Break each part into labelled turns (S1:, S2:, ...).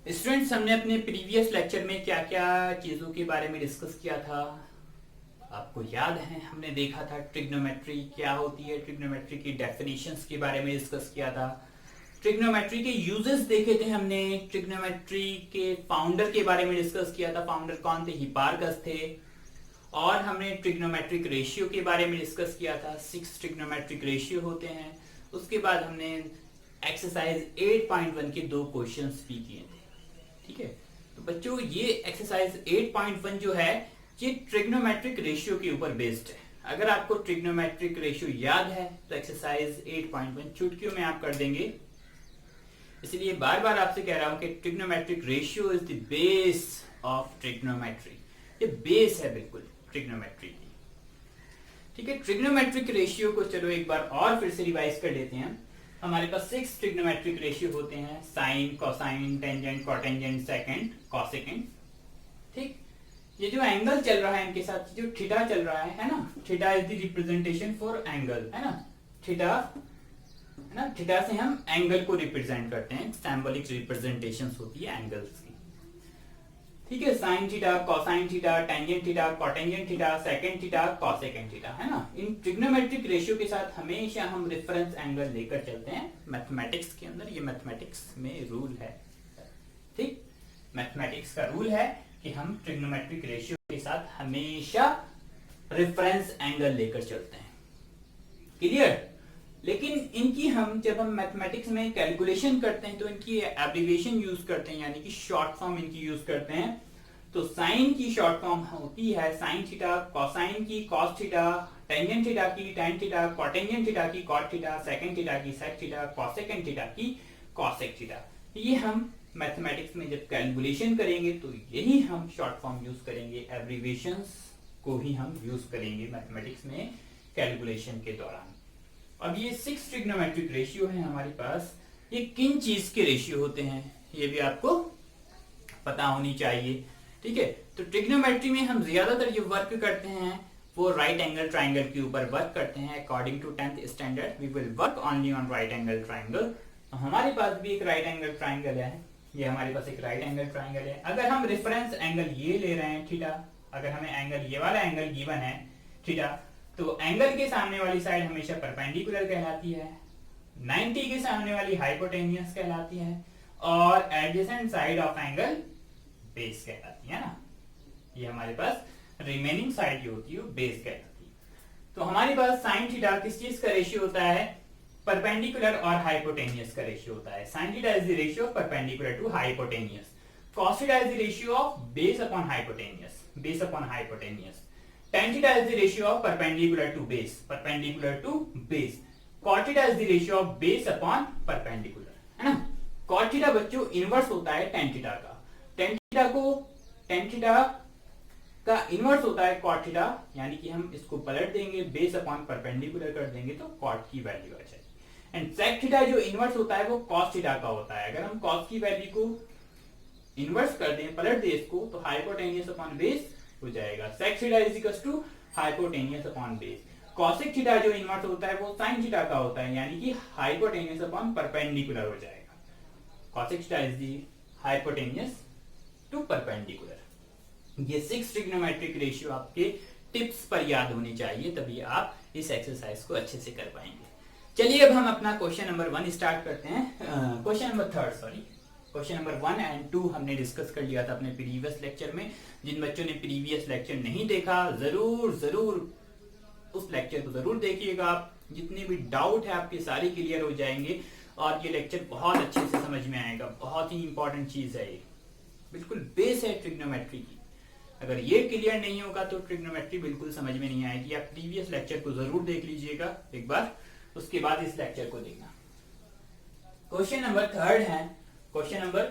S1: Students, हमने अपने previous lecture में क्या क्या चीज़ों के बारे में डिस्कस किया था आपको याद है। हमने देखा था ट्रिग्नोमेट्री क्या होती है, ट्रिग्नोमेट्री की डेफिनेशंस के बारे में डिस्कस किया था, ट्रिग्नोमेट्री के यूजेस देखे थे हमने, ट्रिग्नोमेट्री के फाउंडर के बारे में डिस्कस किया था। फाउंडर कौन थे? हिपार्कस थे। और हमने ट्रिग्नोमेट्रिक रेशियो के बारे में डिस्कस किया था, 6 ट्रिग्नोमेट्रिक रेशियो होते हैं। उसके बाद हमने एक्सरसाइज 8.1 के 2 क्वेश्चंस भी किए थे। ठीक है, तो बच्चों ये एक्सरसाइज 8.1 जो है ये ट्रिग्नोमेट्रिक रेशियो के ऊपर बेस्ड है। अगर आपको ट्रिग्नोमेट्रिक रेशियो याद है तो एक्सरसाइज 8.1 चुटकियों में आप कर देंगे। इसलिए बार बार आपसे कह रहा हूं कि trigonometric ratio is the base of trigonometry. ये बेस है बिल्कुल ट्रिग्नोमेट्री की। ठीक है, ट्रिग्नोमेट्रिक रेशियो को चलो एक बार और फिर से रिवाइज कर लेते हैं। हमारे पास 6 ट्रिग्नोमेट्रिक रेशियो होते हैं, sine, cosine, tangent, cotangent, secant, cosecant. ठीक, ये जो एंगल चल रहा है इनके साथ, जो थीटा चल रहा है ना, theta is the representation for angle, है ना। थीटा है ना, थीटा से हम एंगल को रिप्रेजेंट करते हैं, सिंबॉलिक रिप्रेजेंटेशंस होती है एंगल्स की। ठीक है, sine theta, cosine theta, tangent theta, cotangent theta, secant theta, cosecant theta, है ना। इन ट्रिग्नोमेट्रिक रेशियो के साथ हमेशा हम रेफरेंस एंगल लेकर चलते हैं मैथमेटिक्स के अंदर। ये मैथमेटिक्स में रूल है। ठीक, मैथमेटिक्स का रूल है कि हम ट्रिग्नोमेट्रिक रेशियो के साथ हमेशा रेफरेंस एंगल लेकर चलते हैं। क्लियर? लेकिन इनकी हम जब हम मैथमेटिक्स में कैलकुलेशन करते हैं तो इनकी एब्रिविएशन यूज करते हैं, यानी कि शॉर्ट फॉर्म इनकी यूज करते हैं। तो साइन की शॉर्ट फॉर्म होती है साइन थीटा, कोसाइन की कॉस थीटा, टेंजेंट थीटा की टेन थीटा, कोटेंजेंट थीटा की कॉट थीटा, सेकेंड थीटा की सेक थीटा, कॉसेकेंड थीटा की कॉसेक थीटा। ये हम मैथमेटिक्स में जब कैलकुलेशन करेंगे तो यही हम शॉर्ट फॉर्म यूज करेंगे, एब्रिविएशंस को ही हम यूज करेंगे मैथमेटिक्स में कैलकुलेशन के दौरान। अब ये 6 ट्रिग्नोमेट्रिक रेशियो है हमारे पास। ये किन चीज के रेशियो होते हैं ये भी आपको पता होनी चाहिए। ठीक है, तो ट्रिग्नोमेट्री में हम ज्यादातर जो वर्क करते हैं वो राइट एंगल ट्राइंगल के ऊपर वर्क करते हैं। According to 10th standard we will work only on right angle triangle. तो हमारे पास भी एक राइट एंगल ट्राइंगल है, ये हमारे पास एक राइट एंगल ट्राइंगल है। अगर हम रेफरेंस एंगल ये ले रहे हैं थीटा, अगर हमें एंगल ये वाला एंगल गिवन है थीटा, तो एंगल के सामने वाली साइड हमेशा परपेंडिकुलर कहलाती है, 90 के सामने वाली हाइपोटेनियस कहलाती है, और adjacent side of angle base कहलाती है ना। ये हमारे पास रिमेनिंग साइड जो होती है वो बेस कहलाती है। तो हमारे पास साइन थीटा किस चीज का रेशियो होता है? परपेंडिकुलर और हाइपोटेनियस का रेशियो होता है। Sine theta is the ratio of perpendicular to hypotenuse. Cos theta is the ratio of base upon hypotenuse, base upon hypotenuse. tan theta is the ratio of perpendicular to base, perpendicular to base. Cot theta is the ratio of base upon perpendicular, है ना। cot theta बच्चों inverse होता है tan theta का। tan theta का inverse होता है cot theta, यानी कि हम इसको पलट देंगे, बेस अपॉन परपेंडिकुलर कर देंगे तो cot की वैल्यू आ जाएगी। एंड sec theta जो इनवर्स होता है वो cos theta का होता है। अगर हम cos की वैल्यू को इनवर्स कर दें, पलट दें इसको, तो हाइपोटेनियस अपॉन बेस हो जाएगा। sec theta is equal to hypotenuse upon base. cosec theta जो इनवर्स होता है वो sin थीटा का होता है, यानी कि हाइपोटेनियस अपॉन परपेंडिकुलर हो जाएगा। cosec theta is the hypotenuse to perpendicular. ये 6 ट्रिग्नोमेट्रिक रेशियो आपके टिप्स पर याद होनी चाहिए, तभी आप इस एक्सरसाइज को अच्छे से कर पाएंगे। चलिए अब हम अपना क्वेश्चन नंबर 1 स्टार्ट करते हैं। Question number 3 sorry, question number 1 and 2 हमने डिस्कस कर लिया था अपने प्रीवियस लेक्चर में। जिन बच्चों ने प्रीवियस लेक्चर नहीं देखा जरूर उस लेक्चर को जरूर देखिएगा। आप जितने भी डाउट है आपके सारे क्लियर हो जाएंगे और ये लेक्चर बहुत अच्छे से समझ में आएगा। बहुत ही इंपॉर्टेंट चीज है ये, बिल्कुल बेस है ट्रिग्नोमेट्री की। अगर ये क्लियर नहीं होगा तो ट्रिग्नोमेट्री बिल्कुल समझ में नहीं आएगी। आप प्रीवियस लेक्चर को जरूर देख लीजिएगा एक बार, उसके बाद इस लेक्चर को देखना। क्वेश्चन नंबर 3 है। क्वेश्चन नंबर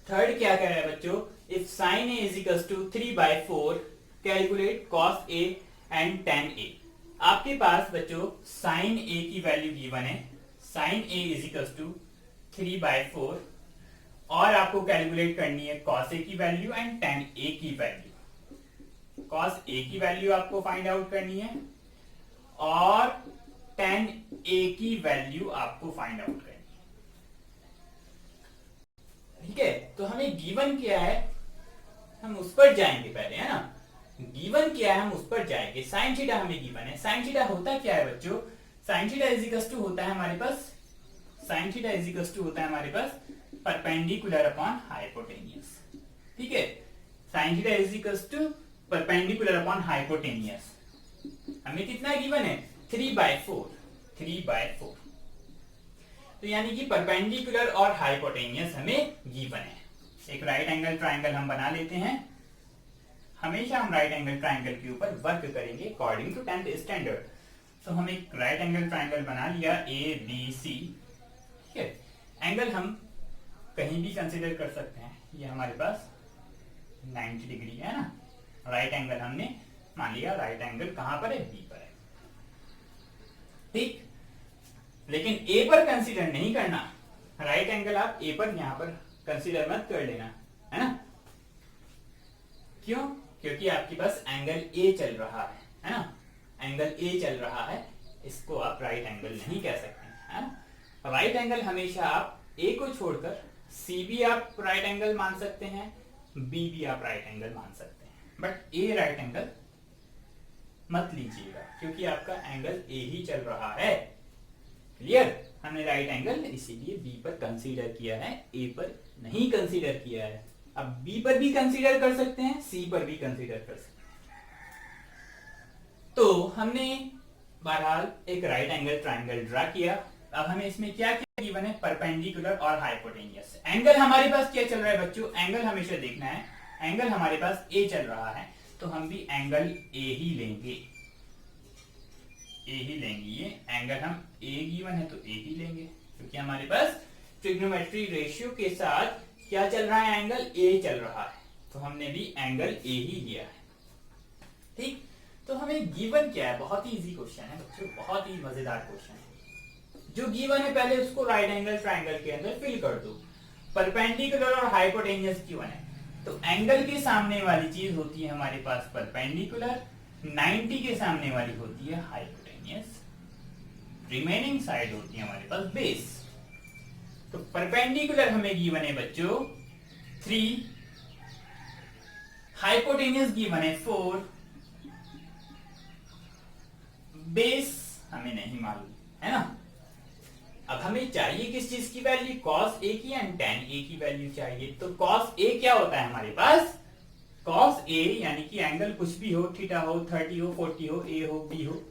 S1: 3 क्या कह रहा है बच्चों? If sin a is equals to 3/4 calculate cos a and tan a। आपके पास बच्चों sin a की वैल्यू गिवन है, sin a is equals to 3/4, और आपको कैलकुलेट करनी है cos a की वैल्यू एंड tan a की वैल्यू। cos a की वैल्यू आपको फाइंड आउट करनी है और tan a की वैल्यू आपको फाइंड आउट करनी है। ठीक है, तो हमें गिवन क्या है हम उस पर जाएंगे पहले, है ना। गिवन क्या है हम उस पर जाएंगे। साइन थीटा हमें गिवन है। साइन थीटा होता क्या है बच्चों, sine theta is equal to होता है हमारे पास, sine theta is equal to होता है हमारे पास परपेंडिकुलर अपॉन हाइपोटेनियस। ठीक है, sine theta is equal to perpendicular upon hypotenuse. हमें कितना गिवन है 3/4, 3/4। तो यानी कि परपेंडिकुलर और हाइपोटेनियस हमें गिवन है। एक राइट एंगल ट्राइंगल हम बना लेते हैं। हमेशा हम राइट एंगल ट्राइंगल के ऊपर वर्क करेंगे अकॉर्डिंग टू 10th स्टैंडर्ड। तो हम एक राइट एंगल ट्राइंगल बना लिया ABC। ठीक है, एंगल हम कहीं भी कंसीडर कर सकते हैं। ये हमारे पास 90 डिग्री है ना। राइट एंगल हमने मान लिया, राइट एंगल कहां पर है, B पर है। ठीक, लेकिन A पर कंसीडर नहीं करना। राइट एंगल आप A पर यहां पर कंसीडर मत कर लेना, है ना। क्यों, क्योंकि आपके पास एंगल A चल रहा है ना। एंगल A चल रहा है, इसको आप राइट एंगल नहीं कह सकते, है ना। राइट एंगल हमेशा आप A को छोड़कर C भी आप राइट एंगल मान सकते हैं, B भी आप राइट एंगल मान सकते हैं, बट A राइट एंगल मत लीजिएगा क्योंकि आपका एंगल A ही चल रहा है। क्लियर, हमने राइट एंगल इसीलिए B पर कंसीडर किया है, A पर नहीं कंसीडर किया है। अब B पर भी कंसीडर कर सकते हैं, C पर भी कंसीडर कर सकते हैं। तो हमने बहरहाल एक राइट एंगल ट्राइंगल ड्रा किया। अब हमें इसमें क्या क्या गिवन है, परपेंडिकुलर और हाइपोटेनियस। एंगल हमारे पास क्या चल रहा है बच्चों, एंगल हमेशा देखना है। एंगल हमारे पास A चल रहा है, तो हम भी एंगल A ही लेंगे, A ही लेंगे। ये एंगल हम A गिवन है तो A ही लेंगे, क्योंकि हमारे पास ट्रिग्नोमेट्री रेशियो के साथ क्या चल रहा है, एंगल A चल रहा है, तो हमने भी एंगल A ही लिया है। ठीक, तो हमें गिवन क्या है, बहुत ही इजी क्वेश्चन है बच्चों, बहुत ही मजेदार क्वेश्चन है। जो गिवन है पहले उसको राइट एंगल ट्राइंगल के अंदर फिल कर दो। परपेंडिकुलर और हाइपोटेनियस गिवन है, तो एंगल के सामने वाली चीज होती है हमारे पास परपेंडिकुलर, 90 के सामने वाली होती है हाइपोटेनियस, रिमेनिंग साइड होती है हमारे पास बेस। तो परपेंडिकुलर हमें गिवन है बच्चों 3, हाइपोटेनियस गिवन है 4, बेस हमें नहीं मालूम, है ना। अब हमें चाहिए किस चीज की वैल्यू, cos A की एंड tan A की वैल्यू चाहिए। तो cos A क्या होता है हमारे पास, cos A यानी कि एंगल कुछ भी हो, थीटा हो, 30 हो, 40 हो, A हो, B हो,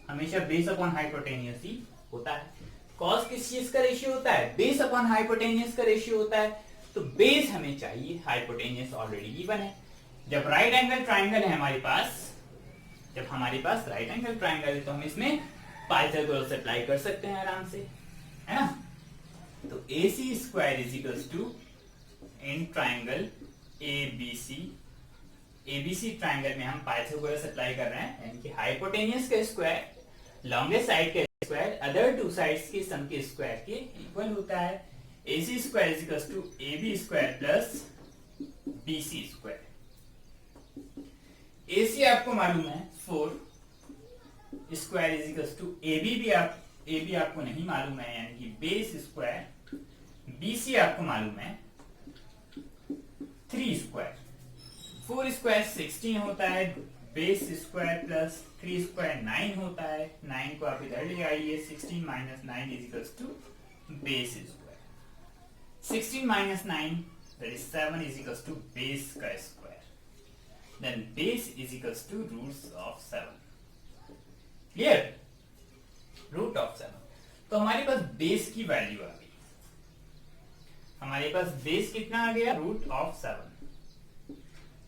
S1: हमेशा बेस अपॉन हाइपोटेनियस ही होता है। cos किस चीज का रेशियो होता है, बेस अपॉन हाइपोटेनियस का रेशियो होता है। तो बेस हमें चाहिए, हाइपोटेनियस ऑलरेडी गिवन है। जब राइट एंगल ट्राइंगल है हमारे पास, जब हमारे पास राइट एंगल ट्राइंगल है तो हम इसमें पाइथागोरस अप्लाई कर सकते हैं आराम से, है ना। तो AC square is equals to in triangle ABC, ABC triangle में हम पाइथागोरस अप्लाई कर रहे हैं, यानी कि हाइपोटेनियस का स्क्वायर लॉन्गेस्ट साइड का स्क्वायर अदर टू साइड्स के सम के स्क्वायर के इक्वल होता है। AC square is equals to AB square plus BC square. AC आपको मालूम है 4, square is equals to AB आपको नहीं मालूम है, यानी कि बेस स्क्वायर, BC आपको मालूम है 3 स्क्वायर। 4 स्क्वायर 16 होता है, बेस स्क्वायर प्लस 3 स्क्वायर 9 होता है। 9 को आप इधर ले आइए, 16 minus 9 is equals to base square. 16 minus 9 that is 7 is equals to base का square, then base is equals to roots of 7। Clear, root of 7। तो हमारे पास बेस की वैल्यू आ गई, हमारे पास बेस कितना आ गया, रूट ऑफ 7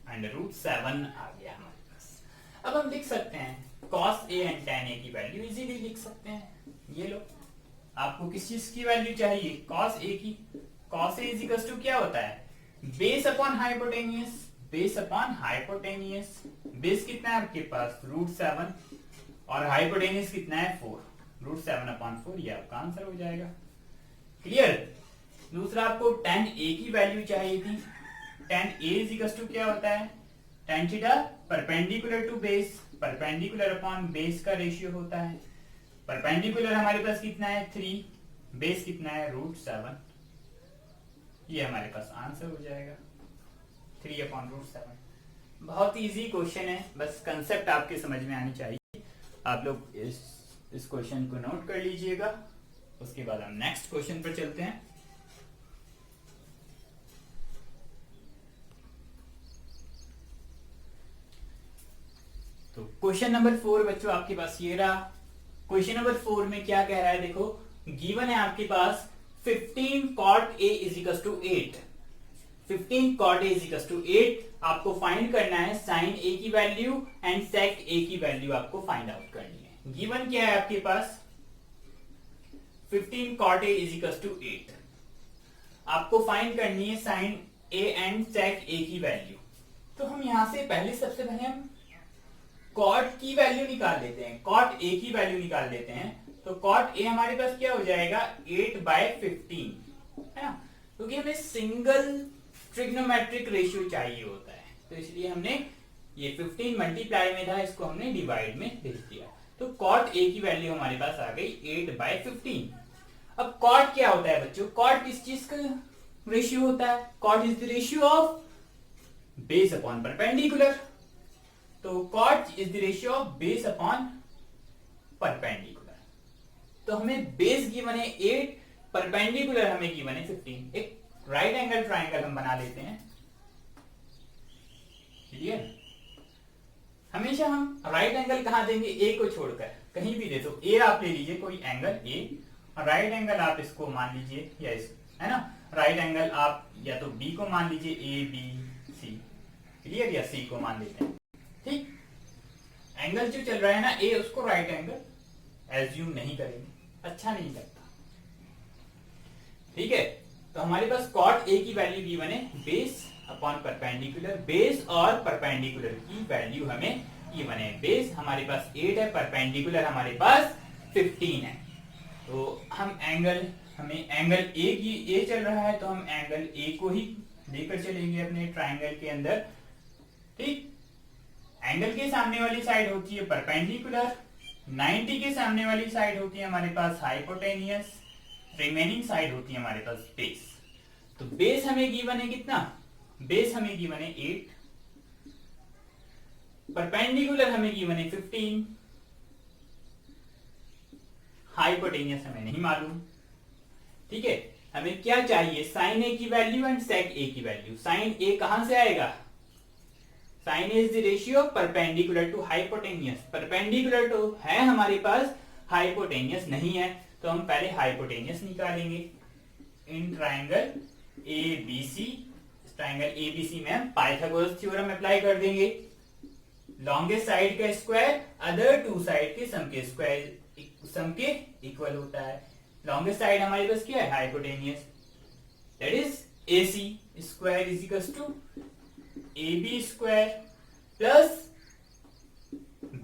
S1: एंड रूट 7 आ गया हमारे पास। अब हम लिख सकते हैं cos A and tan A की वैल्यू इजीली लिख सकते हैं। ये लो, आपको किस चीज की वैल्यू चाहिए, cos A की। cos A is equal to क्या होता है, base upon hypotenuse, base upon hypotenuse. Base कितना है आपके पास, रूट 7, और हाइपोटेनियस कितना है 4, रूट 7 अपॉन 4, ये आपका आंसर हो जाएगा। क्लियर। दूसरा आपको tan A की वैल्यू चाहिए थी। tan A is equal to क्या होता है, tan theta perpendicular to base, perpendicular upon base का रेशियो होता है। परपेंडिकुलर हमारे पास कितना है 3, बेस कितना है रूट 7, ये हमारे पास आंसर हो जाएगा 3/√7। बहुत इजी क्वेश्चन है, बस कंसेप्ट आपके समझ में आनी चाहिए। आप लोग इस क्वेश्चन को नोट कर लीजिएगा। उसके बाद हम नेक्स्ट क्वेश्चन पर चलते हैं। तो क्वेश्चन नंबर 4 बच्चों आपके पास ये रहा। क्वेश्चन नंबर 4 में क्या कह रहा है, देखो गिवन है आपके पास 15 cot a = 8। 15 cot a = 8 आपको फाइंड करना है sin a की वैल्यू एंड sec a की वैल्यू आपको फाइंड आउट करनी है। गिवन क्या है आपके पास 15 cot a = 8। आपको फाइंड करनी है sin a and sec a की वैल्यू। तो हम यहां से सबसे पहले हम cot की वैल्यू निकाल लेते हैं, cot a की वैल्यू निकाल लेते हैं। तो cot a हमारे पास क्या हो जाएगा 8/15, है ना, क्योंकि हमें सिंगल ट्रिग्नोमेट्रिक रेशियो चाहिए होता है, तो इसलिए हमने ये 15 मल्टीप्लाई में था, इसको हमने डिवाइड में भेज दिया। तो cot a की वैल्यू हमारे पास आ गई 8/15। अब cot क्या होता है बच्चों, cot किस चीज का रेशियो होता है, cot is the ratio of base upon perpendicular. तो cot is the ratio of base upon perpendicular. तो हमें बेस गिवन है 8, परपेंडिकुलर हमें गिवन है 15। एक राइट एंगल ट्राइंगल हम बना लेते हैं। क्लियर, हमेशा हम राइट एंगल कहां देंगे, ए को छोड़कर कहीं भी दे दो। ए आप ले लीजिए कोई एंगल ए, राइट एंगल आप इसको मान लीजिए, या इस, है ना, राइट एंगल आप या तो बी को मान लीजिए, ए बी सी। क्लियर, या सी को मान लेते हैं। ठीक, एंगल जो चल रहा है ना ए, उसको राइट एंगल एज्यूम नहीं करेंगे, अच्छा नहीं लगता। ठीक है, तो हमारे पास cot a की वैल्यू गिवन है बेस अपॉन परपेंडिकुलर। बेस और परपेंडिकुलर की वैल्यू हमें गिवन है। बेस हमारे पास 8 है, परपेंडिकुलर हमारे पास 15 है। तो हम एंगल, हमें एंगल ए चल रहा है, तो हम एंगल ए को ही लेकर चलेंगे अपने ट्राइंगल के अंदर। ठीक, एंगल के सामने वाली साइड होती है परपेंडिकुलर, 90 के सामने वाली साइड होती है हमारे पास हाइपोटेनियस, रिमेनिंग साइड होती है हमारे पास बेस। तो बेस हमें गिवन है कितना, बेस हमें गिवन है 8, परपेंडिकुलर हमें गिवन है 15, हाइपोटेनियस हमें नहीं मालूम। ठीक है, हमें क्या चाहिए, साइन ए की वैल्यू एंड सेक ए की वैल्यू। साइन ए कहां से आएगा, sine A is the ratio perpendicular to hypotenuse. Perpendicular to है हमारे पास, हाइपोटेनियस नहीं है, तो हम पहले हाइपोटेनियस निकालेंगे। इन ट्राइंगल ए बी सी, इस ट्राइंगल ए बी सी में हम पाइथागोरस थ्योरम अप्लाई कर देंगे। लॉन्गेस्ट साइड का स्क्वायर अदर टू साइड के सम के स्क्वायर, सम के इक्वल होता है। लॉन्गेस्ट साइड हमारे पास क्या है, hypotenuse, that is A C square is equal to A B square plus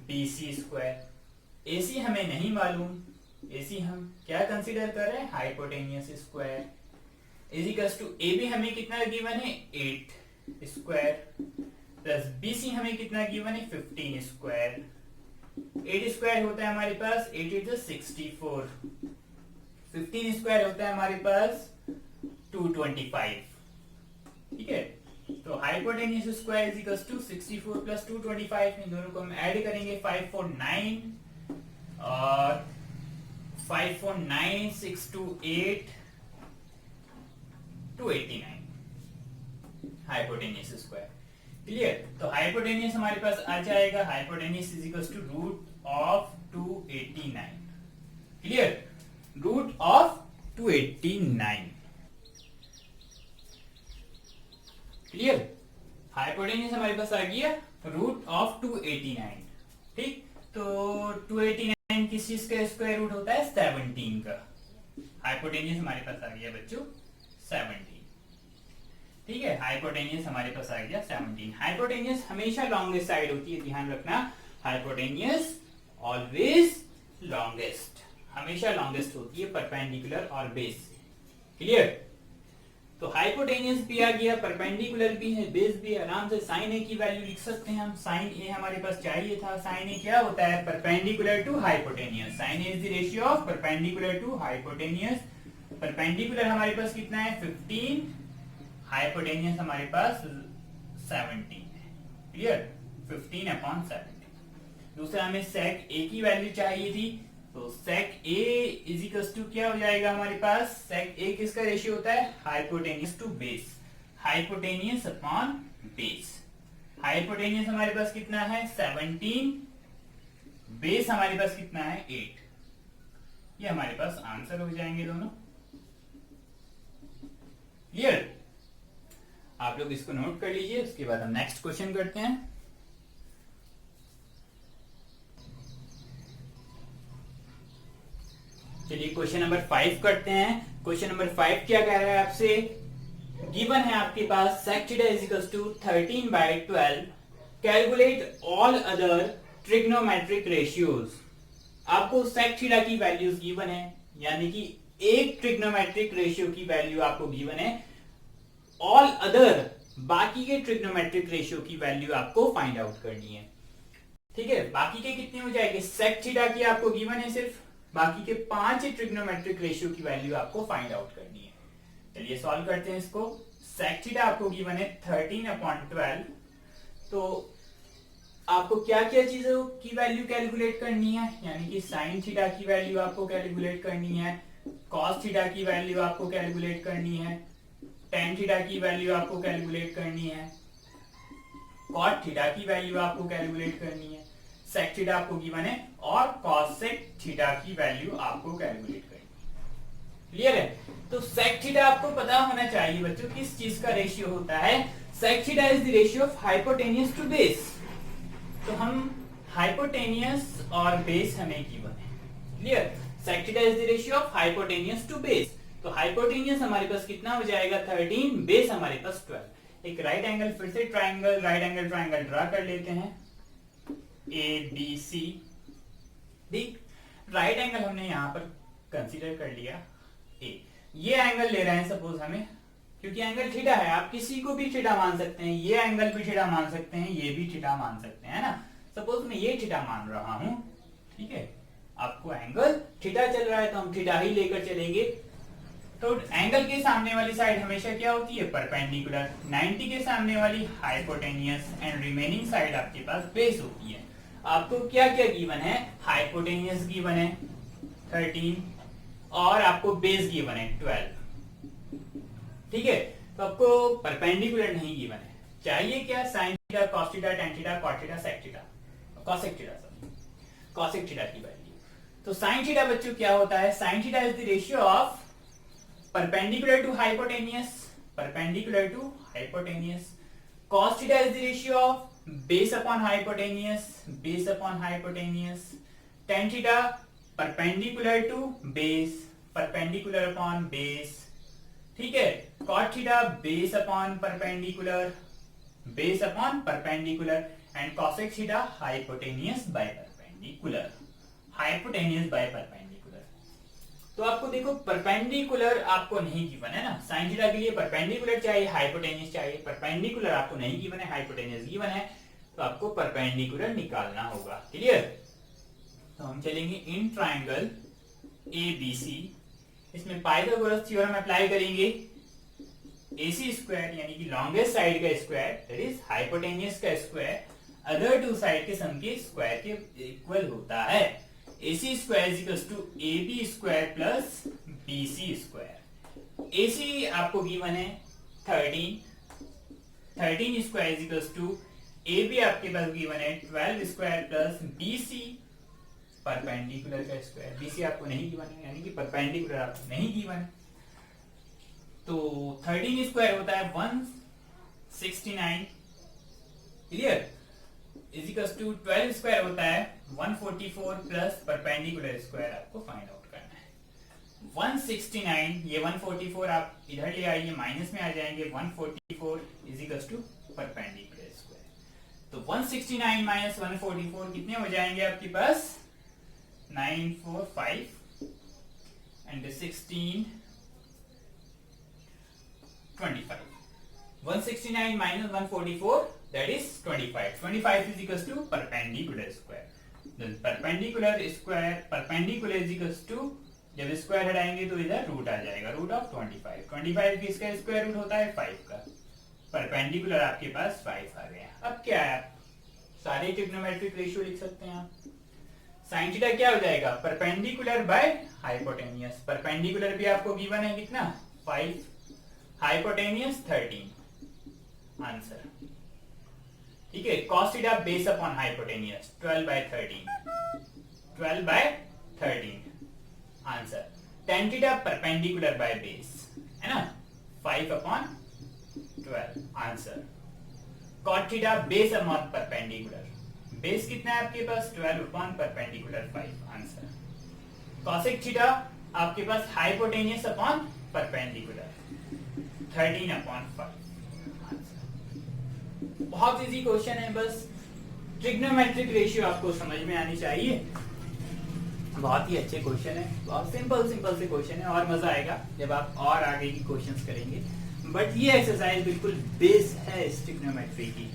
S1: B C square. A C हमें नहीं मालूम, ए सी हम क्या कंसीडर कर रहे हैं, hypotenuse square is equal to A B हमें कितना गिवन है 8 स्क्वायर प्लस बी सी हमें कितना गिवन है 15 स्क्वायर। 8 स्क्वायर होता है हमारे पास 8 इज 64, 15 स्क्वायर होता है हमारे पास 225। ठीक है, तो hypotenuse square is equal to 64 plus 225, इन दोनों को हम ऐड करेंगे 549 और 549 628 289 हाइपोटेनियस स्क्वायर। क्लियर, तो हाइपोटेनियस हमारे पास आ जाएगा, hypotenuse is equal to root of 289। Clear, root of 289। Clear, hypotenuse हमारे पास आ गया रूट ऑफ 289। ठीक, तो 289 किस चीज का स्क्वायर रूट होता है, 17 का। हाइपोटेनियस हमारे पास आ गया बच्चों 17। ठीक है, हाइपोटेनियस हमारे पास आ गया 17। हाइपोटेनियस हमेशा लॉन्गेस्ट साइड होती है, ध्यान रखना, हाइपोटेनियस ऑलवेज लॉन्गेस्ट, हमेशा लॉन्गेस्ट होती है परपेंडिकुलर और बेस। क्लियर, तो हाइपोटेनियस भी आ गया, परपेंडिकुलर भी है, बेस भी। आराम से साइन ए की वैल्यू लिख सकते हैं हम। साइन ए हमारे पास चाहिए था, साइन ए क्या होता है, perpendicular to hypotenuse. Sine A is the ratio of perpendicular to hypotenuse. Perpendicular हमारे पास कितना है 15 हाइपोटेनियस हमारे पास 17 है, क्लियर, 15/17। दूसरा हमें सेक ए की वैल्यू चाहिए थी, तो सेक ए इज इक्वल्स टू क्या हो जाएगा हमारे पास, सेक ए किसका रेशियो होता है, hypotenuse to base, hypotenuse upon base. Hypotenuse हमारे पास कितना है 17, बेस हमारे पास कितना है 8। ये हमारे पास आंसर हो जाएंगे दोनों, क्लियर। आप लोग इसको नोट कर लीजिए, उसके बाद हम नेक्स्ट क्वेश्चन करते हैं। चलिए क्वेश्चन नंबर 5 करते हैं। क्वेश्चन नंबर 5 क्या कह रहा है आपसे, गिवन है आपके पास sec theta is equals to 13/12, calculate all other trigonometric ratios. आपको sec थीटा की वैल्यूज गिवन है, यानी कि एक ट्रिग्नोमेट्रिक रेशियो की वैल्यू आपको गिवन है, ऑल अदर बाकी के ट्रिग्नोमेट्रिक रेशियो की वैल्यू आपको फाइंड आउट करनी है, ठीक है। बाकी के कितने हो जाएंगे, sec थीटा की आपको गिवन है सिर्फ, बाकी के 5 ट्रिग्नोमेट्रिक रेशियो की वैल्यू आपको फाइंड आउट करनी है। चलिए सॉल्व करते हैं इसको। sec थीटा आपको गिवन है 13/12, तो आपको क्या क्या चीजों की वैल्यू कैलकुलेट करनी है, यानी कि sin थीटा की वैल्यू आपको कैलकुलेट करनी है, cos थीटा की वैल्यू आपको कैलकुलेट करनी है, tan थीटा की वैल्यू आपको कैलकुलेट करनी है, cot थीटा की वैल्यू आपको कैलकुलेट करनी है, sec थीटा आपको गिवन है, और cosec थीटा की वैल्यू आपको कैलकुलेट करनी है, क्लियर है। तो sec थीटा आपको पता होना चाहिए बच्चों किस चीज का रेशियो होता है, sec theta is the ratio of hypotenuse to base. तो हम हाइपोटेनियस और बेस हमें गिवन है, clear. sec theta is the ratio of hypotenuse to base, तो हाइपोटेनियस हमारे पास कितना हो जाएगा 13, बेस हमारे पास 12। एक राइट एंगल, फिर से triangle, right angle triangle draw कर लेते हैं, ABC। ठीक, राइट एंगल हमने यहां पर कंसीडर कर लिया A। ये एंगल ले रहे हैं सपोज हमें, क्योंकि एंगल थीटा है, आप किसी को भी थीटा मान सकते हैं, ये एंगल भी थीटा मान सकते हैं, ये भी थीटा मान सकते हैं, है ना। सपोज मैं ये थीटा मान रहा हूं, ठीक है, आपको एंगल थीटा चल रहा है तो हम थीटा ही लेकर चलेंगे। तो एंगल के सामने वाली साइड हमेशा क्या होती है, परपेंडिकुलर। 90 के सामने वाली हाइपोटेनियस एंड रिमेनिंग साइड आपके पास बेस होती है। आपको क्या क्या गिवन है, हाइपोटेनियस गिवन है 13 और आपको बेस गिवन है 12, ठीक है। तो आपको परपेंडिकुलर नहीं गिवन है, चाहिए क्या, sine theta, cos theta, tan theta, cot theta, sec theta, cosec theta, cosec theta की वैल्यू। तो साइन थीटा बच्चों क्या होता है, sine theta is the ratio of perpendicular to hypotenuse, perpendicular to hypotenuse. Cos theta is the ratio of base upon hypotenuse, base upon hypotenuse. Tan theta perpendicular to base, perpendicular upon base. ठीक है, cot theta base upon perpendicular, base upon perpendicular, and cosec theta hypotenuse by perpendicular, hypotenuse by perpendicular। तो आपको देखो perpendicular आपको नहीं given है ना, sine theta के लिए परपेंडिकुलर चाहिए, हाइपोटेनियस चाहिए, परपेंडिकुलर आपको नहीं गिवन है, हाइपोटेनियस गिवन है, तो आपको परपेंडिकुलर निकालना होगा, क्लियर। तो हम चलेंगे इन ट्राइंगल ABC, इसमें पाइथागोरस थ्योरम अप्लाई करेंगे, AC स्क्वायर यानी कि लॉन्गेस्ट साइड का स्क्वायर दैट इज हाइपोटेनियस का स्क्वायर अदर टू साइड के सम के स्क्वायर के इक्वल होता है। AC square is equals to AB square plus BC square। AC आपको गिवन है 13, 13 square is equals to AB आपके पास गिवन है 12 square plus BC परपेंडिकुलर का स्क्वायर। BC आपको नहीं गिवन है, यानी कि परपेंडिकुलर आपको नहीं गिवन है। तो 13 स्क्वायर होता है 169, clear, is equals to 12 square होता है 144 प्लस परपेंडिकुलर स्क्वायर आपको फाइंड आउट करना है। 169, ये 144 आप इधर ले आइए, माइनस में आ जाएंगे, 144 is equals to perpendicular square. तो 169 माइनस 144 कितने हो जाएंगे आपके पास, 945 and 16 25। 169 minus 144 that is 25. 25 is equals to perpendicular square. Then perpendicular square, perpendicular is equals to जब स्क्वायर हटाएंगे तो इधर रूट आ जाएगा, रूट ऑफ 25। 25 किसका स्क्वायर रूट होता है 5 का। परपेंडिकुलर आपके पास 5 आ गया। अब क्या है, आप सारे ट्रिग्नोमेट्रिक रेशियो लिख सकते हैं। आप साइन थीटा क्या हो जाएगा, परपेंडिकुलर बाय हाइपोटेनियस। परपेंडिकुलर भी आपको गिवन है कितना 5, हाइपोटेनियस 13 आंसर। ठीक है, cos theta base upon hypotenuse 12/13, 12/13 answer. tan theta perpendicular by base है ना 5/12 answer. cot theta base upon perpendicular, base कितना है आपके पास 12 upon perpendicular 5 answer. cosec theta आपके पास हाइपोटेनियस अपॉन परपेंडिकुलर 13/5 आंसर। बहुत इजी क्वेश्चन है, बस ट्रिग्नोमेट्रिक रेशियो आपको समझ में आनी चाहिए। बहुत ही अच्छे क्वेश्चन है, बहुत सिंपल सिंपल से क्वेश्चन है, और मजा आएगा जब आप और आगे की क्वेश्चंस करेंगे। बट ये एक्सरसाइज बिल्कुल बेस है इस ट्रिग्नोमेट्री की,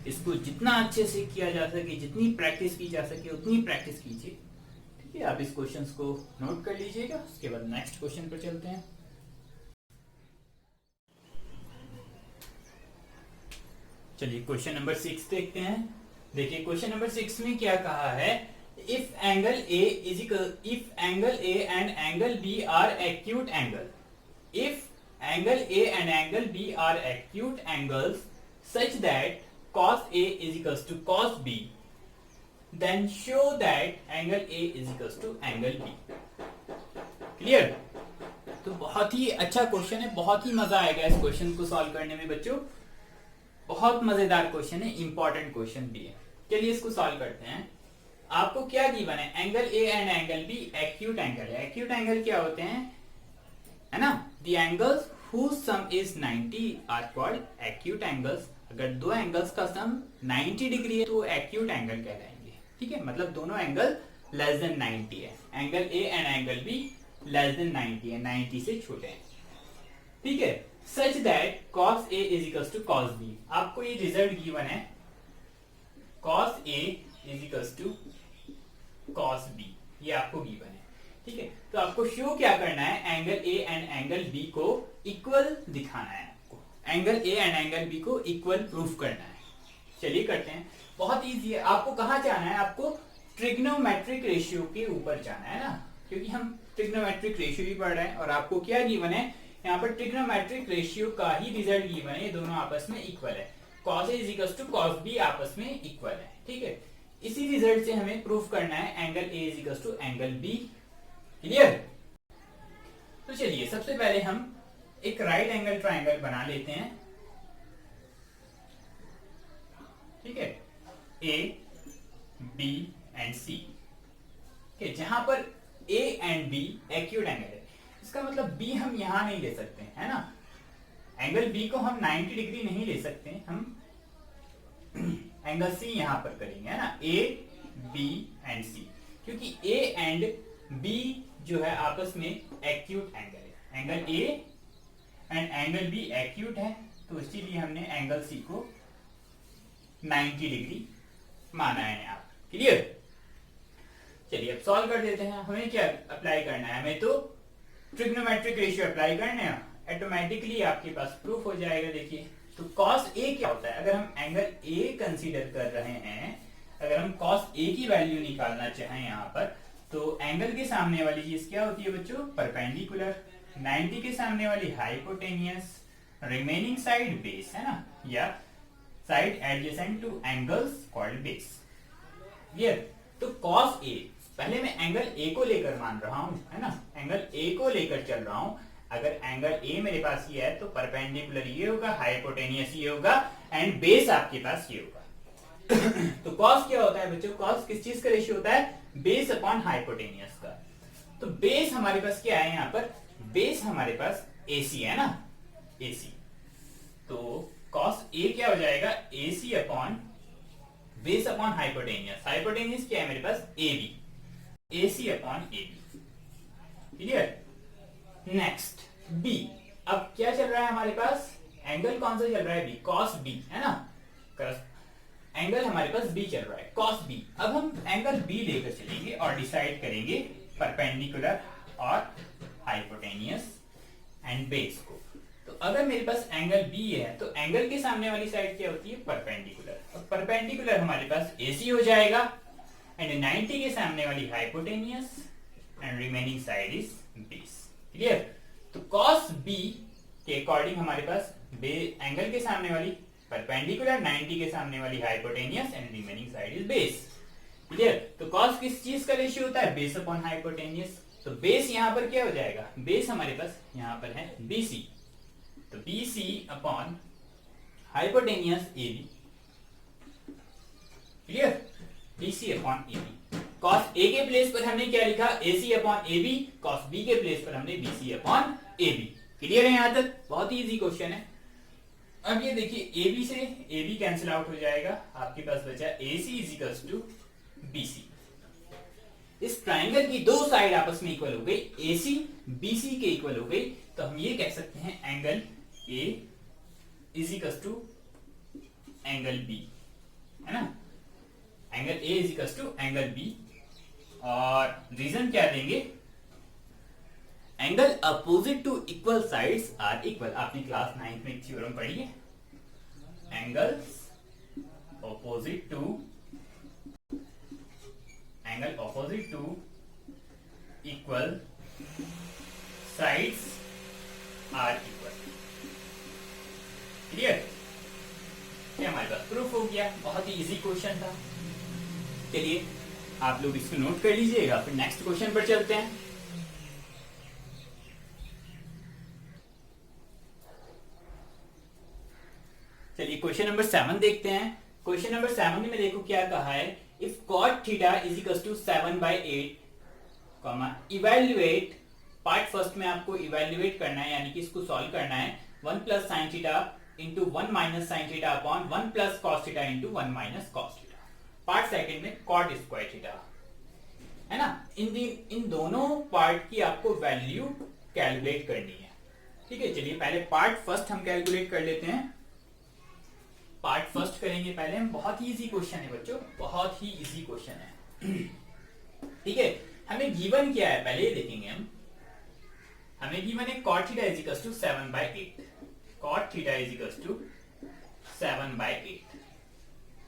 S1: इसको जितना अच्छे से किया जा सके, जितनी प्रैक्टिस की जा सके उतनी प्रैक्टिस कीजिए। ठीक है, आप इस क्वेश्चंस को नोट कर लीजिएगा। उसके बाद नेक्स्ट क्वेश्चन पर चलते हैं। चलिए क्वेश्चन नंबर 6 देखते हैं। देखिए क्वेश्चन नंबर 6 में क्या कहा है, if angle A and angle B are acute angle, if angle A and angle B are acute angles such that cos A is equals to cos B, then show that angle A is equals to angle B. Clear? तो बहुत ही अच्छा question है, बहुत ही मजा आएगा इस question को solve करने में बच्चों। बहुत मजेदार क्वेश्चन है, इंपॉर्टेंट क्वेश्चन भी है। चलिए इसको सॉल्व करते हैं। आपको क्या गिवन है, angle A and angle B acute angle है। एक्यूट एंगल क्या होते हैं, है ना, the angles whose sum is 90 are called acute angles। अगर दो एंगल्स का सम 90 डिग्री है तो एक्यूट एंगल कहलाएंगे। ठीक है, मतलब दोनों एंगल लेस देन 90 है, angle A and angle be less than 90 है, 90 से छोटे हैं। ठीक है, सच that cos A is equals to cos B। आपको ये रिजल्ट गिवन है, cos A is equals to cos B, ये आपको गिवन है। ठीक है, तो आपको शो क्या करना है, angle A and angle B को इक्वल दिखाना है। आपको angle A and angle B को इक्वल प्रूफ करना है। चलिए करते हैं, बहुत इजी है। आपको कहां जाना है, आपको ट्रिग्नोमेट्रिक रेशियो के ऊपर जाना है ना, क्योंकि हम ट्रिग्नोमेट्रिक रेशियो ही पढ़ रहे हैं। और आपको क्या गिवन है, यहाँ पर ट्रिग्नोमेट्रिक रेशियो का ही रिजल्ट गिवन है, ये दोनों आपस में इक्वल है। cos A is equals to cos B आपस में इक्वल है। ठीक है, इसी रिजल्ट से हमें प्रूफ करना है angle A is equals to angle B। Clear? तो चलिए सबसे पहले हम एक राइट एंगल ट्राइंगल बना लेते हैं। ठीक है, ए बी एंड सी के, जहां पर A and B acute angle है। इसका मतलब बी हम यहां नहीं ले सकते, है ना, एंगल बी को हम 90 डिग्री नहीं ले सकते, हम एंगल सी यहां पर करेंगे, है ना, ए बी एंड सी, क्योंकि ए एंड बी जो है आपस में एक्यूट एंगल है। Angle A and angle B acute है, तो इसीलिए हमने एंगल सी को 90 डिग्री माना है यहाँ। क्लियर? चलिए अब सॉल्व कर देते हैं। हमें क्या अप्लाई करना है, हमें तो ट्रिग्नोमेट्रिक रेशियो अप्लाई करना है, ऑटोमेटिकली आपके पास प्रूफ हो जाएगा। देखिए तो cos A क्या होता है, अगर हम एंगल A कंसीडर कर रहे हैं, अगर हम cos A की वैल्यू निकालना चाहें यहाँ पर, तो एंगल के सामने वाली चीज क्या होती है बच्चों, परपेंडिकुलर, 90 के सामने वाली हाइपोटेनियस, रिमेनिंग साइड बेस, है ना, या side adjacent two angles called base. Clear? तो cos A, पहले मैं एंगल A को लेकर मान रहा हूं, है ना, एंगल A को लेकर चल रहा हूं। अगर एंगल A मेरे पास ये है तो परपेंडिकुलर ये होगा, हाइपोटेनियस ये होगा, एंड बेस आपके पास ये होगा। तो cos क्या होता है बच्चों, cos किस चीज का रेशियो होता है, बेस अपॉन हाइपोटेनियस का। तो बेस हमारे पास क्या है, यहाँ पर बेस हमारे पास AC है ना, AC। तो cos A क्या हो जाएगा, AC upon base upon hypotenuse. Hypotenuse क्या है मेरे पास, AB, AC upon AB। Clear? Next B, अब क्या चल रहा है हमारे पास, एंगल कौन सा चल रहा है, B, cos B, है ना, एंगल हमारे पास B चल रहा है, cos B। अब हम एंगल B लेकर चलेंगे और डिसाइड करेंगे परपेंडिकुलर और हाइपोटेनियस एंड बेस को। तो अगर मेरे पास एंगल बी है तो एंगल के सामने वाली साइड क्या होती है, परपेंडिकुलर। और परपेंडिकुलर हमारे पास एसी हो जाएगा एंड 90 के सामने वाली hypotenuse and remaining side is base. Clear? तो cos b के अकॉर्डिंग हमारे पास एंगल के सामने वाली परपेंडिकुलर, 90 के सामने वाली hypotenuse and remaining side is base. Clear? तो cos किस चीज का रेशियो होता है, बेस अपॉन हाइपोटेनियस। तो बेस यहां पर क्या हो जाएगा, बेस हमारे पास यहां पर है BC, तो BC upon hypotenuse AB। Clear? BC upon AB। cos A के प्लेस पर हमने क्या लिखा, AC upon AB, cos B के प्लेस पर हमने BC अपॉन AB। क्लियर है यहां तक? बहुत ही इजी क्वेश्चन है। अब ये देखिए AB से AB कैंसिल आउट हो जाएगा, आपके पास बचा AC is equals to BC। इस ट्राइंगल की दो साइड आपस में इक्वल हो गई, AC BC के इक्वल हो गई, तो हम ये कह सकते हैं angle A is equals to angle B, है ना। Angle A is equals to angle B, और रीजन क्या देंगे, angle opposite to equal sides are equal. आपने क्लास 9th में एक थ्योरम पढ़ी है, angles opposite to equal sides are equal. Clear? ये हमारे पास प्रूफ हो गया, बहुत ही इजी क्वेश्चन था। चलिए आप लोग इसको नोट कर लीजिएगा, फिर नेक्स्ट क्वेश्चन पर चलते हैं। चलिए क्वेश्चन नंबर 7 देखते हैं। क्वेश्चन नंबर 7 में देखो क्या कहा है, if cot theta is equals to 7/8, evaluate, part first में आपको इवेल्युएट करना है, यानी कि इसको सॉल्व करना है, 1 plus sine theta into 1 minus sine theta upon 1 plus cos theta into 1 minus cos theta. Part second में कॉट स्क्वायर थीटा, है ना। इन दोनों पार्ट की आपको वैल्यू कैलकुलेट करनी है। ठीक है, चलिए पहले पार्ट फर्स्ट हम कैलकुलेट कर लेते हैं। पार्ट फर्स्ट करेंगे पहले हम, बहुत ही इजी क्वेश्चन है बच्चों, बहुत ही इजी क्वेश्चन है। ठीक है, हमें गिवन क्या है पहले ये देखेंगे हम। हमें गिवन है cot theta is equals to 7/8, cot theta is equals to 7/8।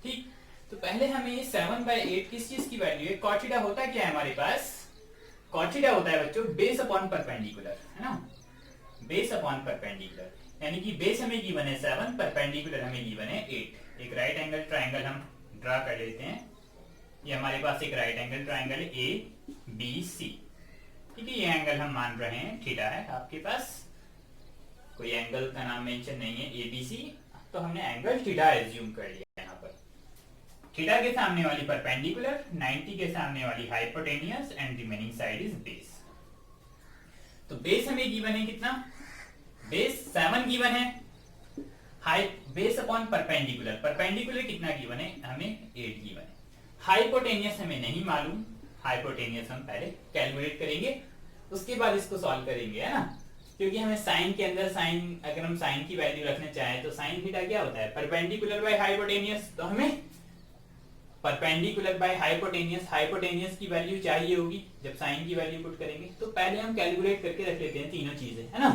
S1: ठीक, तो पहले हमें 7/8 किस चीज की वैल्यू है, cot थीटा होता क्या है हमारे पास, cot थीटा होता है बच्चों बेस अपॉन परपेंडिकुलर, है ना, बेस अपॉन परपेंडिकुलर। यानी कि बेस हमें गिवन है 7, परपेंडिकुलर हमें गिवन है 8। एक राइट एंगल ट्राइंगल हम ड्रा कर लेते हैं। ये हमारे पास एक राइट एंगल ट्राइंगल है ABC। ठीक है, ये एंगल हम मान रहे हैं थीटा है। आपके पास कोई एंगल का नाम मेंशन नहीं है ABC, तो हमने एंगल थीटा एज्यूम कर लिया यहाँ पर। थीटा के सामने वाली परपेंडिकुलर, 90 के सामने वाली hypotenuse and remaining side is base. तो बेस हमें गिवन है कितना, बेस 7 गिवन है, high base upon perpendicular, perpendicular कितना गिवन है हमें 8 गिवन है। हाइपोटेनियस हमें नहीं मालूम, हाइपोटेनियस हम पहले कैलकुलेट करेंगे, उसके बाद इसको सॉल्व करेंगे, है ना। क्योंकि हमें साइन के अंदर साइन, अगर हम साइन की वैल्यू रखना चाहें तो साइन थीटा क्या होता है, परपेंडिकुलर बाय हाइपोटेनियस। तो हमें परपेंडिकुलर बाय हाइपोटेनियस, हाइपोटेनियस की वैल्यू चाहिए होगी जब साइन की वैल्यू पुट करेंगे। तो पहले हम कैलकुलेट करके रख लेते हैं तीनों चीजें, है ना,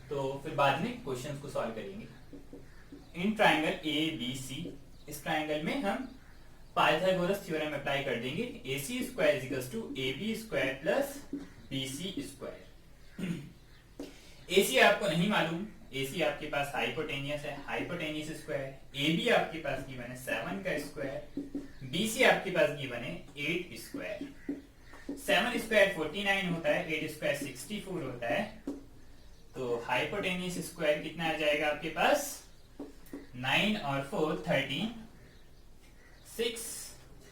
S1: तो फिर बाद में क्वेश्चंस को सॉल्व करेंगे। इन ट्राइंगल ABC, इस ट्राइंगल में हम पाइथागोरस थ्योरम अप्लाई कर देंगे, AC square is equals to AB square plus BC square. AC आपको नहीं मालूम, AC आपके पास हाइपोटेनियस है, हाइपोटेनियस स्क्वायर, AB आपके पास गिवन है 7 का स्क्वायर, BC आपके पास गिवन है 8 स्क्वायर। 7 स्क्वायर 49 होता है, 8 स्क्वायर 64 होता है, तो हाइपोटेनियस स्क्वायर कितना आ जाएगा आपके पास, 9 और 4 13, 6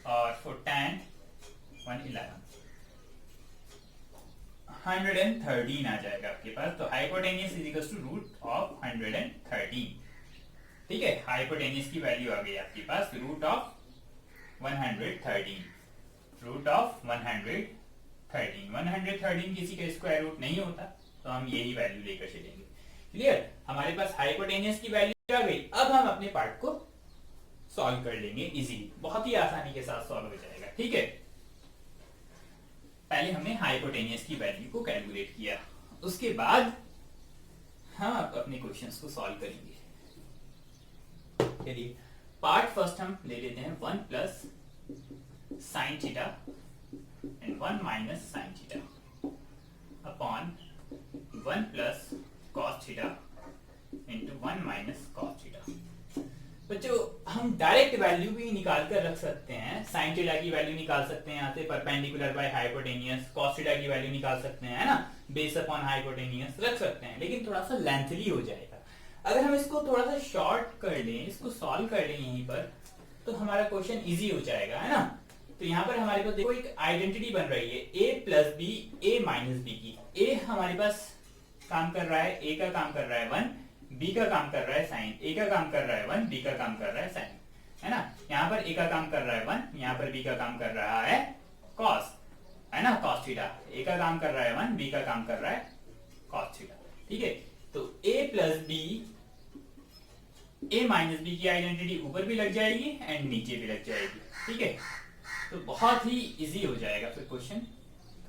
S1: और 4 10, 111, 113 आ जाएगा आपके पास। तो hypotenuse is equal to root of 113। ठीक है, हाइपोटेनियस की वैल्यू आ गई आपके पास रूट ऑफ 113, रूट ऑफ 113। 113 किसी का स्क्वायर रूट नहीं होता, तो हम यही वैल्यू लेकर चलेंगे। क्लियर, हमारे पास हाइपोटेनियस की वैल्यू आ गई। अब हम अपने पार्ट को सॉल्व कर लेंगे इजीली, बहुत ही आसानी के साथ सॉल्व हो जाएगा। ठीक है, पहले हमने हाइपोटेनियस की वैल्यू को कैलकुलेट किया, उसके बाद हम अपने क्वेश्चंस को सॉल्व करेंगे। चलिए पार्ट फर्स्ट हम ले लेते हैं 1 plus sign theta and 1 minus sine theta upon 1 plus cos theta into 1 minus cos theta. बच्चों हम डायरेक्ट वैल्यू भी निकाल कर रख सकते हैं, साइन थीटा की वैल्यू निकाल सकते हैं यहाँ से perpendicular by hypotenuse, cos theta की वैल्यू निकाल सकते हैं, है ना, बेस अपॉन हाइपोटेनियस रख सकते हैं, लेकिन थोड़ा सा लेंथली हो जाएगा। अगर हम इसको थोड़ा सा शॉर्ट कर लें, इसको सॉल्व कर लें यहीं पर, तो हमारा क्वेश्चन इजी हो जाएगा, है ना। तो यहाँ पर हमारे पास देखो एक आइडेंटिटी बन रही है a plus B A minus B की। a हमारे पास काम कर रहा है, a का काम कर रहा है 1, b का काम कर रहा है साइन, a का काम कर रहा है 1, b का काम कर रहा है साइन, है ना। यहाँ पर a का काम कर रहा है 1, यहाँ पर b का काम कर रहा है cos, है ना, cos थीटा। a का काम कर रहा है 1, b का काम कर रहा है cos थीटा, ठीक है। तो a plus B a minus B की आइडेंटिटी ऊपर भी लग जाएगी एंड नीचे भी लग जाएगी, ठीक है। तो बहुत ही इजी हो जाएगा फिर क्वेश्चन,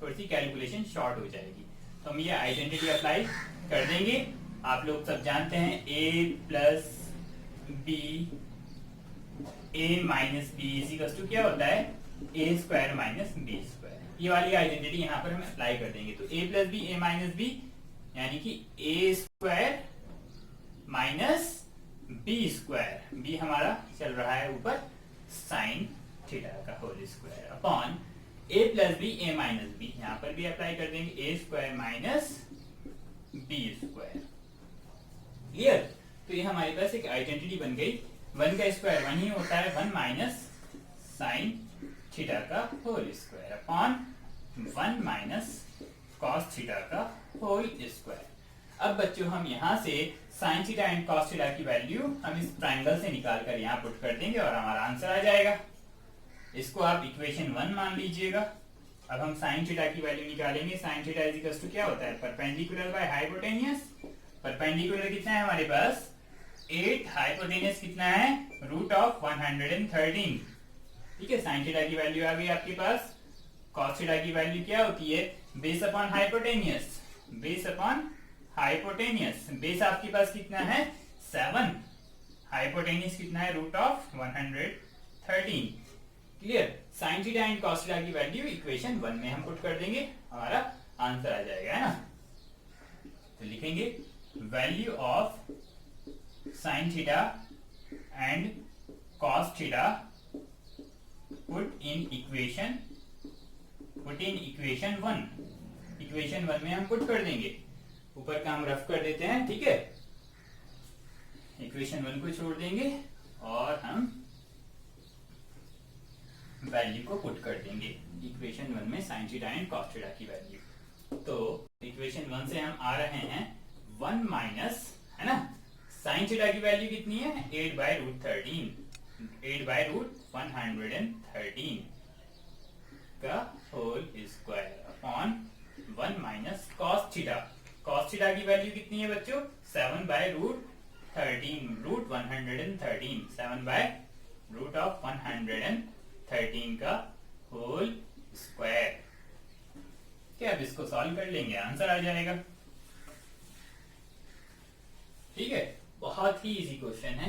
S1: थोड़ी सी कैलकुलेशन शॉर्ट हो जाएगी। तो हम ये आइडेंटिटी अप्लाई कर देंगे। आप लोग सब जानते हैं a plus B a minus B is equals to क्या होता है, a square minus b square. ये वाली आइडेंटिटी यहाँ पर हम अप्लाई कर देंगे। तो a plus B a minus B यानी कि a square minus b square, b हमारा चल रहा है ऊपर साइन थीटा का whole square upon a plus B a minus B, यहाँ पर भी अप्लाई कर देंगे a square minus b square. Clear. तो ये हमारे पास एक आइडेंटिटी बन गई। 1 का स्क्वायर 1 ही होता है, 1 माइनस साइन थीटा का whole square upon 1 minus cos theta का होल स्क्वायर। अब बच्चों हम यहाँ से sine theta and cos theta की वैल्यू हम इस ट्रायंगल से निकाल कर यहाँ पुट कर देंगे और हमारा आंसर आ जाएगा। इसको आप इक्वेशन 1 मान लीजिएगा। अब हम साइन थीटा की वैल्यू निकालेंगे। Sine theta is equal to क्या होता है, परपेंडिकुलर बाय हाइपोटेनियस। परपेंडिकुलर कितना है हमारे पास 8, हाइपोटेनियस कितना है रूट ऑफ 113, ठीक है। साइन थीटा की वैल्यू आ गई आपके पास। कॉस थीटा की वैल्यू क्या होती है, base upon hypotenuse, base upon hypotenuse. Base आपके पास कितना है 7, हाइपोटेनियस कितना है root of 113। Clear. Sine theta and cos theta की वैल्यू इक्वेशन 1 में हम पुट कर देंगे, हमारा आंसर आ जाएगा, है ना। तो लिखेंगे value of sine theta and cos theta put in equation 1। Equation 1 में हम पुट कर देंगे। ऊपर का हम रफ कर देते हैं, ठीक है। इक्वेशन 1 को छोड़ देंगे और हम वैल्यू को पुट कर देंगे इक्वेशन 1 में, sign theta and cos theta की वैल्यू। तो इक्वेशन 1 से हम आ रहे हैं 1 माइनस, है ना, साइन थीटा की वैल्यू कितनी है 8 बाय रूट 13, 8 बाय रूट 113 का whole square upon 1 minus cos theta. Cos theta की वैल्यू कितनी है बच्चों 7 by root 13, root 113, 7 by root of 113 का होल स्क्वायर। क्या अब इसको सॉल्व कर लेंगे, आंसर आ जाएगा, ठीक है। बहुत ही इजी क्वेश्चन है।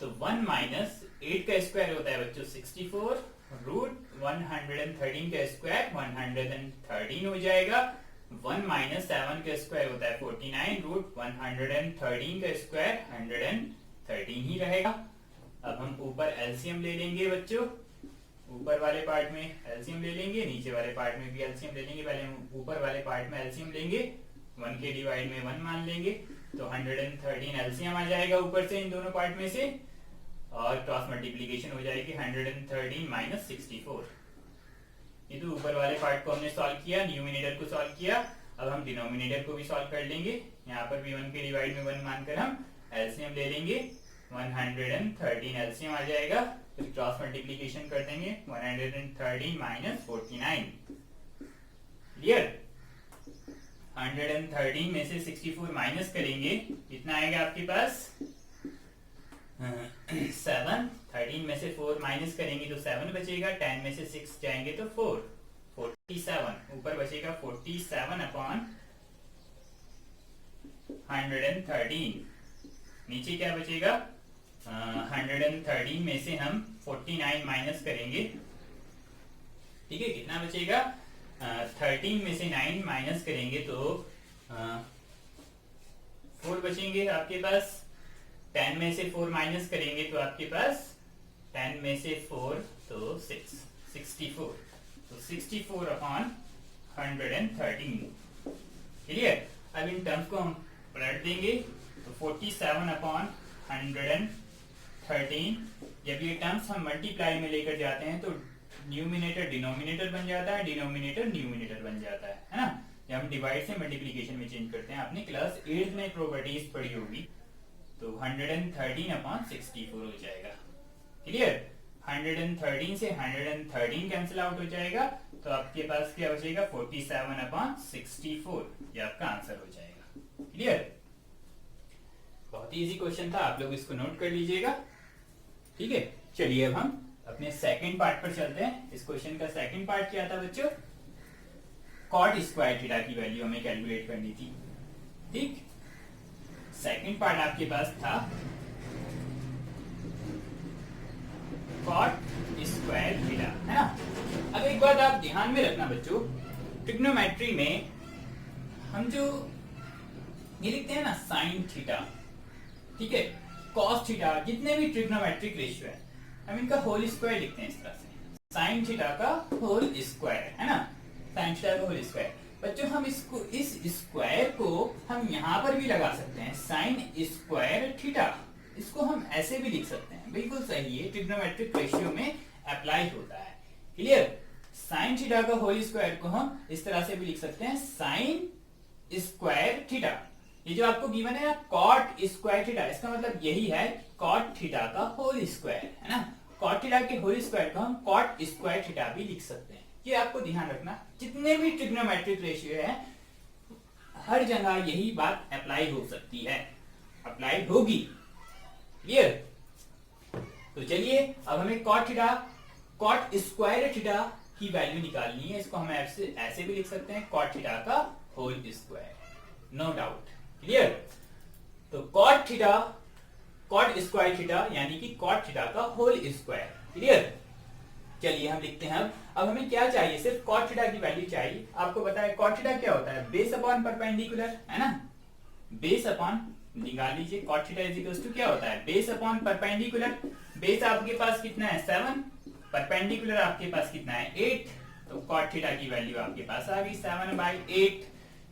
S1: तो 1 माइनस 8 का स्क्वायर होता है बच्चों 64, रूट 113 का स्क्वायर 113 हो जाएगा। 1 माइनस 7 का स्क्वायर होता है 49, रूट 113 का स्क्वायर 113 ही रहेगा। अब हम ऊपर एलसीएम ले लेंगे बच्चों, ऊपर वाले पार्ट में एलसीएम ले लेंगे, नीचे वाले पार्ट में भी एलसीएम ले लेंगे। पहले हम ऊपर वाले पार्ट में एलसीएम लेंगे, 1 के डिवाइड में 1 मान लेंगे, तो 113 एलसीएम आ जाएगा ऊपर से इन दोनों पार्ट में से, और क्रॉस मल्टीप्लीकेशन हो जाएगी 113 माइनस 64। ये तो ऊपर वाले पार्ट को हमने सॉल्व किया, न्यूमिनेटर को सॉल्व किया। अब हम डिनोमिनेटर को भी सॉल्व कर लेंगे। यहाँ पर भी 1 के डिवाइड में 1 मानकर हम एलसीएम ले लेंगे, 113 एलसीएम आ जाएगा। फिर क्रॉस मल्टीप्लीकेशन कर देंगे, 113 माइनस 49। क्लियर। 113 में से 64 माइनस करेंगे, कितना आएगा आपके पास 7। 13 में से 4 माइनस करेंगे तो 7 बचेगा, 10 में से 6 जाएंगे तो 4, 14 47 ऊपर बचेगा 47 अपॉन 113, नीचे क्या बचेगा 113 में से हम 49 माइनस करेंगे, ठीक है, कितना बचेगा 13 में से 9 माइनस करेंगे तो 4 बचेंगे आपके पास, 10 में से 4 माइनस करेंगे तो आपके पास 10 में से 4 तो 6, 64, तो 64 अपॉन 113, क्लियर। अब इन टर्म्स को हम पलट देंगे तो 47 अपॉन 113, जब ये टर्म्स हम मल्टीप्लाई में लेकर जाते हैं तो न्यूमिनेटर डिनोमिनेटर बन जाता है, डिनोमिनेटर न्यूमिनेटर बन जाता है ना। जब हम डिवाइड से मल्टीप्लिकेशन में चेंज करते हैं, आपने क्लास 8 में प्रॉपर्टीज पढ़ी होगी, तो 113 अपॉन 64 हो जाएगा, क्लियर। 113 से 113 कैंसिल आउट हो जाएगा, तो आपके पास क्या बचेगा 47 अपॉन 64, ये आपका आंसर हो जाएगा, क्लियर। बहुत ही इजी क्वेश्चन था, आप लोग इसको नोट कर लीजिएगा, ठीक है। चलिए अब हम अपने सेकंड पार्ट पर चलते हैं। इस क्वेश्चन का सेकंड पार्ट क्या था बच्चों, कॉट स्क्वायर थीटा की वैल्यू हमें कैलकुलेट करनी थी, ठीक। सेकंड पार्ट आपके पास था कॉट स्क्वायर थीटा, है ना। अब एक बात आप ध्यान में रखना बच्चों, ट्रिग्नोमेट्री में हम जो ये लिखते हैं ना साइन थीटा, ठीक है, कॉस थीटा, जितने भी ट्रिग्नोमेट्रिक रेशियो है हम इनका होल स्क्वायर लिखते हैं इस तरह से, साइन थीटा का होल स्क्वायर, है ना, साइन थीटा का होल स्क्वायर। बच्चों हम इसको, इस स्क्वायर को हम यहां पर भी लगा सकते हैं, साइन स्क्वायर थीटा, इसको हम ऐसे भी लिख सकते हैं, बिल्कुल सही है, ट्रिग्नोमेट्रिक रेशियो में अप्लाई होता है, क्लियर। साइन थीटा का होल स्क्वायर को हम इस तरह से भी लिख सकते हैं, साइन स्क्वायर थीटा। ये जो आपको गिवन है ना कॉट स्क्वायर थीटा, इसका मतलब यही है कॉट थीटा का होल स्क्वायर, है ना। कॉट थीटा के होल स्क्वायर को हम कॉट स्क्वायर थीटा भी लिख सकते हैं, ये आपको ध्यान रखना। जितने भी ट्रिग्नोमेट्रिक रेशियो है हर जगह यही बात अप्लाई हो सकती है, अप्लाई होगी, क्लियर। तो चलिए अब हमें cot theta, cot square theta की वैल्यू निकालनी है, इसको हम ऐसे भी लिख सकते हैं, कॉट थीटा का whole square, no doubt, clear. तो cot theta, cot square theta यानी कि कॉट थीटा का होल स्क्वायर, क्लियर। चलिए हम लिखते हैं अब हमें क्या चाहिए, सिर्फ कॉट थीटा की वैल्यू चाहिए। आपको पता है कॉट थीटा क्या होता है, बेस अपॉन परपेंडिकुलर, है ना, बेस अपॉन, निकाल लीजिए, cot theta is equal to क्या होता है, बेस अपॉन परपेंडिकुलर। बेस आपके पास कितना है 7, परपेंडिकुलर आपके पास कितना है 8, तो कॉट थीटा की वैल्यू आपके पास आ गई 7/8,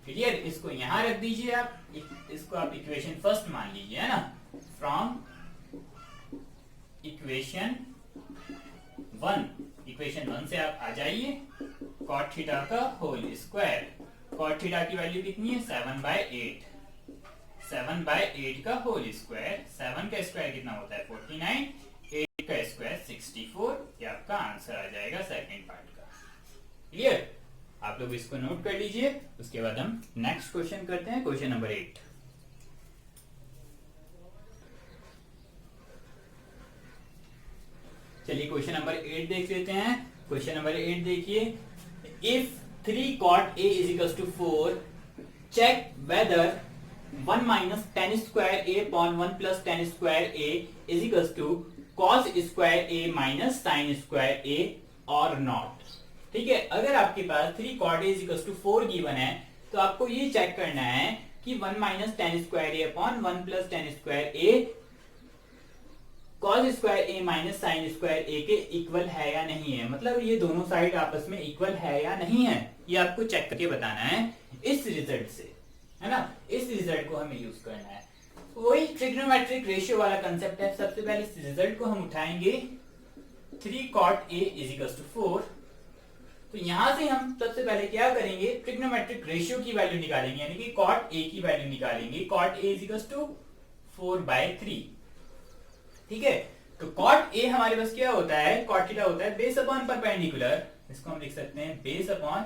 S1: क्लियर। इसको यहां रख दीजिए आप, इसको आप इक्वेशन फर्स्ट मान लीजिए, है ना, फ्रॉम इक्वेशन 1, इक्वेशन 1 से आप आ जाइए, कॉट थीटा का होल स्क्वायर, कॉट थीटा की वैल्यू कितनी है 7/8, 7/8 का होल स्क्वायर, 7 का स्क्वायर कितना होता है 49, 8 का स्क्वायर 64, ये आपका आंसर आ जाएगा सेकंड पार्ट का, क्लियर। आप लोग इसको नोट कर लीजिए, उसके बाद हम नेक्स्ट क्वेश्चन करते हैं, क्वेश्चन नंबर 8। चलिए क्वेश्चन नंबर 8 देख लेते हैं। क्वेश्चन नंबर 8 देखिए, if 3 cot a is equals to 4, check whether 1 minus tan square a upon 1 plus tan square a is equals to cos square a minus sin square a or not। ठीक है, अगर आपके पास 3 cot a is equals to 4 given है, तो आपको ये check करना है कि 1 minus tan square a upon 1 plus tan square a cos square a minus sine square a के इक्वल है या नहीं है, मतलब ये दोनों साइड आपस में इक्वल है या नहीं है, ये आपको चेक करके बताना है इस रिजल्ट से, है ना। इस रिजल्ट को हमें यूज करना है, वही ट्रिग्नोमेट्रिक रेशियो वाला कंसेप्ट है। सबसे पहले इस रिजल्ट को हम उठाएंगे, 3 cot a is equals to 4, तो यहां से हम सबसे पहले क्या करेंगे, ट्रिग्नोमेट्रिक रेशियो की वैल्यू निकालेंगे, यानी कि cot a की वैल्यू निकालेंगे। cot a is equals to 4/3, ठीक है। तो cot a हमारे पास क्या होता है, cot थीटा होता है बेस अपॉन परपेंडिकुलर, इसको हम लिख सकते हैं बेस अपॉन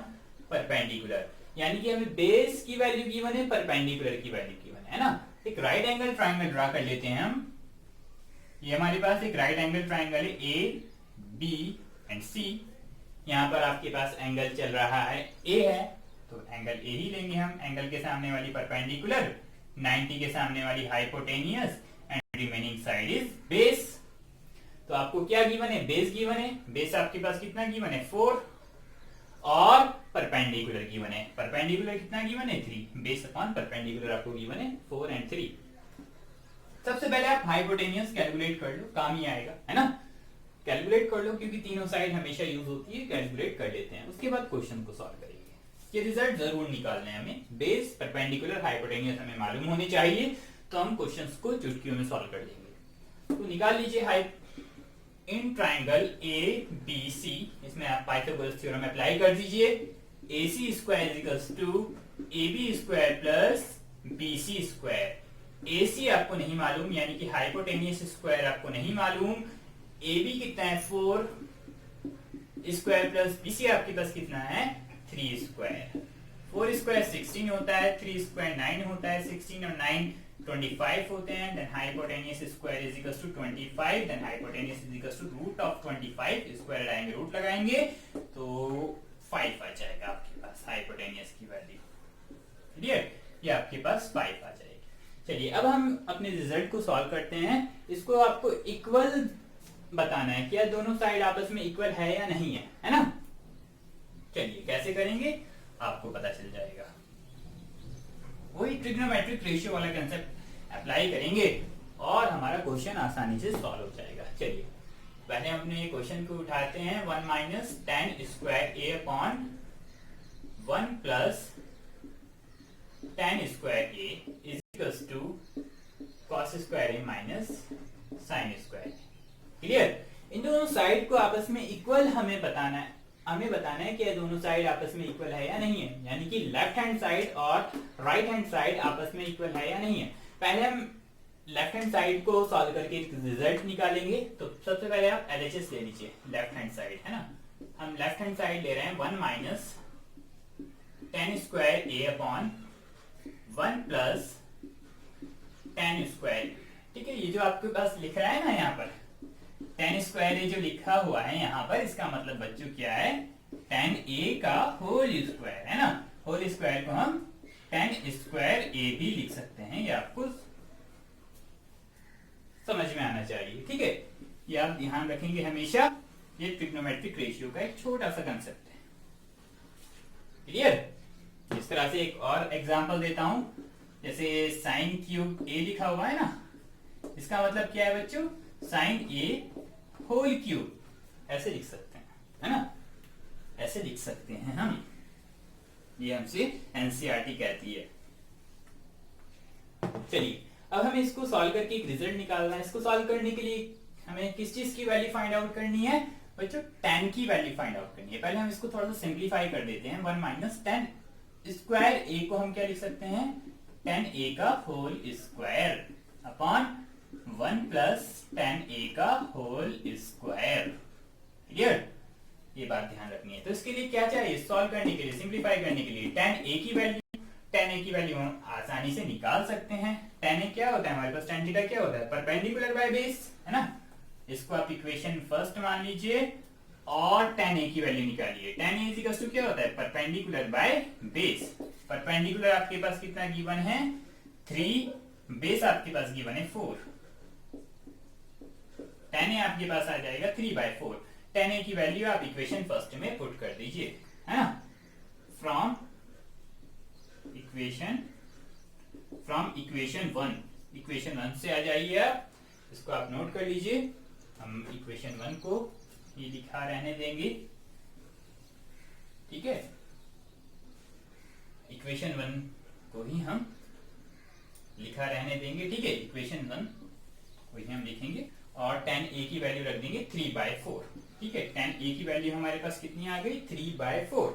S1: परपेंडिकुलर, यानी कि हमें बेस की वैल्यू गिवन है, परपेंडिकुलर की वैल्यू गिवन है ना। एक राइट एंगल ट्राइंगल ड्रा कर लेते हैं हम, ये हमारे पास एक राइट एंगल ट्राइंगल है A B एंड C, यहाँ पर आपके पास एंगल चल रहा है ए है, तो एंगल ए ही लेंगे हम। एंगल के सामने वाली परपेंडिकुलर, 90 के सामने वाली hypotenuse, and remaining side is base. तो आपको क्या गिवन है? बेस गिवन है। बेस आपके पास कितना गिवन है? 4, और परपेंडिकुलर गिवन है। परपेंडिकुलर कितना गिवन है? 3। बेस अपॉन परपेंडिकुलर आपको गिवन है 4 एंड 3। सबसे पहले आप हाइपोटेनियस कैलकुलेट कर लो, काम ही आएगा, है ना। कैलकुलेट कर लो, क्योंकि तीनों साइड हमेशा यूज होती है। कैलकुलेट कर लेते हैं, उसके बाद क्वेश्चन को सॉल्व करेंगे। ये रिजल्ट जरूर निकालने हैं हमें। बेस, परपेंडिकुलर, हाइपोटेनियस हमें मालूम होने चाहिए, तो हम क्वेश्चंस को चुटकियों में सॉल्व कर लेंगे। तो निकाल लीजिए इन ट्राइंगल ए बी सी, इसमें आप पाइथागोरस थ्योरम अप्लाई कर दीजिए। A C square is equals to A B square plus B C square. A C आपको नहीं मालूम, यानी कि हाइपोटेनियस स्क्वायर आपको नहीं मालूम। ए बी कितना है? 4 स्क्वायर प्लस बी सी आपके पास कितना है? 3 स्क्वायर। 4 स्क्वायर 16 होता है, 3 स्क्वायर 9 होता है, 16 और 9 25 होते हैं। Then hypotenuse square is equals to 25, then hypotenuse is equals to root of 25। Square लगाएंगे, रूट लगाएंगे, तो 5 आ जाएगा आपके पास हाइपोटेनियस की वैल्यू। क्लियर? ये आपके पास 5 आ जाएगी। चलिए अब हम अपने रिजल्ट को सॉल्व करते हैं। इसको आपको इक्वल बताना है, क्या दोनों साइड आपस में इक्वल है या नहीं है ना। चलिए कैसे करेंगे आपको पता चल जाएगा। वही ट्रिग्नोमेट्रिक रेशियो वाला कंसेप्ट अप्लाई करेंगे और हमारा क्वेश्चन आसानी से सॉल्व हो जाएगा। चलिए पहले अपने क्वेश्चन को उठाते हैं। 1 minus tan square A upon 1 plus tan square A is equals to cos square A minus sin square. Clear? इन दोनों साइड को आपस में इक्वल हमें बताना है। हमें बताना है कि ये दोनों साइड आपस में इक्वल है या नहीं है, यानी कि लेफ्ट हैंड साइड और राइट हैंड साइड आपस में इक्वल है या नहीं है। पहले हम लेफ्ट हैंड साइड को सॉल्व करके एक रिजल्ट निकालेंगे। तो सबसे पहले आप LHS ले लीजिए, लेफ्ट हैंड साइड, है ना। हम लेफ्ट हैंड साइड ले रहे हैं 1 minus tan square A upon 1 plus tan square. ठीक है, ये जो आपके पास लिख रहा है ना यहाँ पर tan स्क्वायर ए जो लिखा हुआ है यहाँ पर, इसका मतलब बच्चों क्या है? tan a का होल स्क्वायर, है ना। होल स्क्वायर को हम tan स्क्वायर a भी लिख सकते हैं, ये आपको समझ में आना चाहिए। ठीक है, ये आप ध्यान रखेंगे हमेशा। ये ट्रिग्नोमेट्रिक रेशियो का एक छोटा सा कंसेप्ट है। क्लियर? इस तरह से एक और एग्जांपल देता हूं। जैसे साइन क्यूब a लिखा हुआ है ना, इसका मतलब क्या है बच्चों? साइन a होल क्यूब, ऐसे लिख सकते हैं, है ना। ऐसे लिख सकते हैं हम, ये हमसे एनसीईआरटी कहती है। चलिए अब हमें इसको सॉल्व करके एक रिजल्ट निकालना है। इसको सॉल्व करने के लिए हमें किस चीज की वैल्यू फाइंड आउट करनी है बच्चों? tan की वैल्यू फाइंड आउट करनी है। पहले हम इसको थोड़ा सा सिंप्लीफाई कर देते हैं। 1 माइनस tan स्क्वायर ए को हम क्या लिख सकते हैं? tan a का whole square upon 1 plus tan a का होल स्क्वायर। क्लियर? ये बात ध्यान रखनी है। तो इसके लिए क्या चाहिए? सॉल्व करने के लिए, सिंप्लीफाई करने के लिए tan a की वैल्यू हम आसानी से निकाल सकते हैं। tan a क्या होता है हमारे पास? tan थीटा क्या होता है? परपेंडिकुलर बाय बेस, है ना। इसको आप इक्वेशन फर्स्ट मान लीजिए और tan a की वैल्यू निकालिए। tan a इक्वल्स टू क्या होता है? Perpendicular by base. परपेंडिकुलर आपके पास कितना गिवन है? 3, बेस आपके पास गिवन है 4। tan a आपके पास आ जाएगा 3/4। tan a की वैल्यू आप इक्वेशन फर्स्ट में पुट कर दीजिए, है ना। फ्रॉम इक्वेशन 1, इक्वेशन 1 से आ जाइए आप। इसको आप नोट कर लीजिए। हम इक्वेशन 1 को ये लिखा रहने देंगे, ठीक है। इक्वेशन 1 को ही हम लिखा रहने देंगे, ठीक है। इक्वेशन 1 को ही हम लिखेंगे और tan a की वैल्यू रख देंगे 3/4, ठीक है। tan a की वैल्यू हमारे पास कितनी आ गई? 3/4।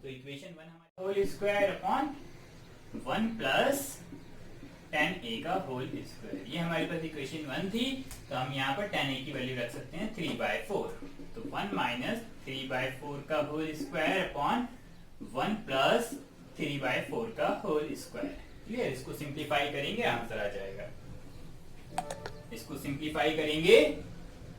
S1: तो इक्वेशन 1 हमारा whole square upon 1 plus tan a का होल स्क्वायर, ये हमारे पास इक्वेशन 1 थी। तो हम यहाँ पर tan a की वैल्यू रख सकते हैं 3/4। तो 1 माइनस 3/4 का होल स्क्वायर अपॉन 1 प्लस 3/4 का होल स्क्वायर। क्लियर? इसको सिंप्लीफाई करेंगे, आंसर आ जाएगा। इसको सिंप्लीफाई करेंगे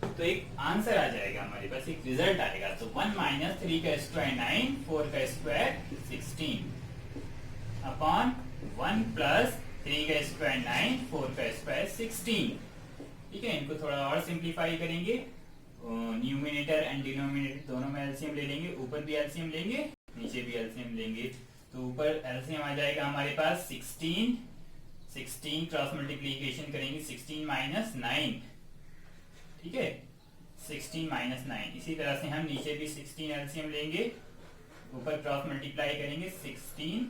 S1: तो एक आंसर आ जाएगा हमारे पास, एक रिजल्ट आएगा। तो 1 माइनस 3 का स्क्वायर 9, 4 का स्क्वायर 16 अपॉन 1 प्लस 3 का स्क्वायर 9, 4 का स्क्वायर 16। ठीक है, इनको थोड़ा और सिंप्लीफाई करेंगे, न्यूमिनेटर एंड डिनोमिनेटर दोनों में एलसीएम ले लेंगे, ऊपर भी एलसीएम लेंगे नीचे भी एलसीएम लेंगे। तो ऊपर एलसीएम आ जाएगा हमारे पास 16, 16 क्रॉस मल्टीप्लीकेशन करेंगे 16 माइनस 9। ठीक है, 16 माइनस 9। इसी तरह से हम नीचे भी 16 एलसीएम लेंगे, ऊपर क्रॉस मल्टीप्लाई करेंगे 16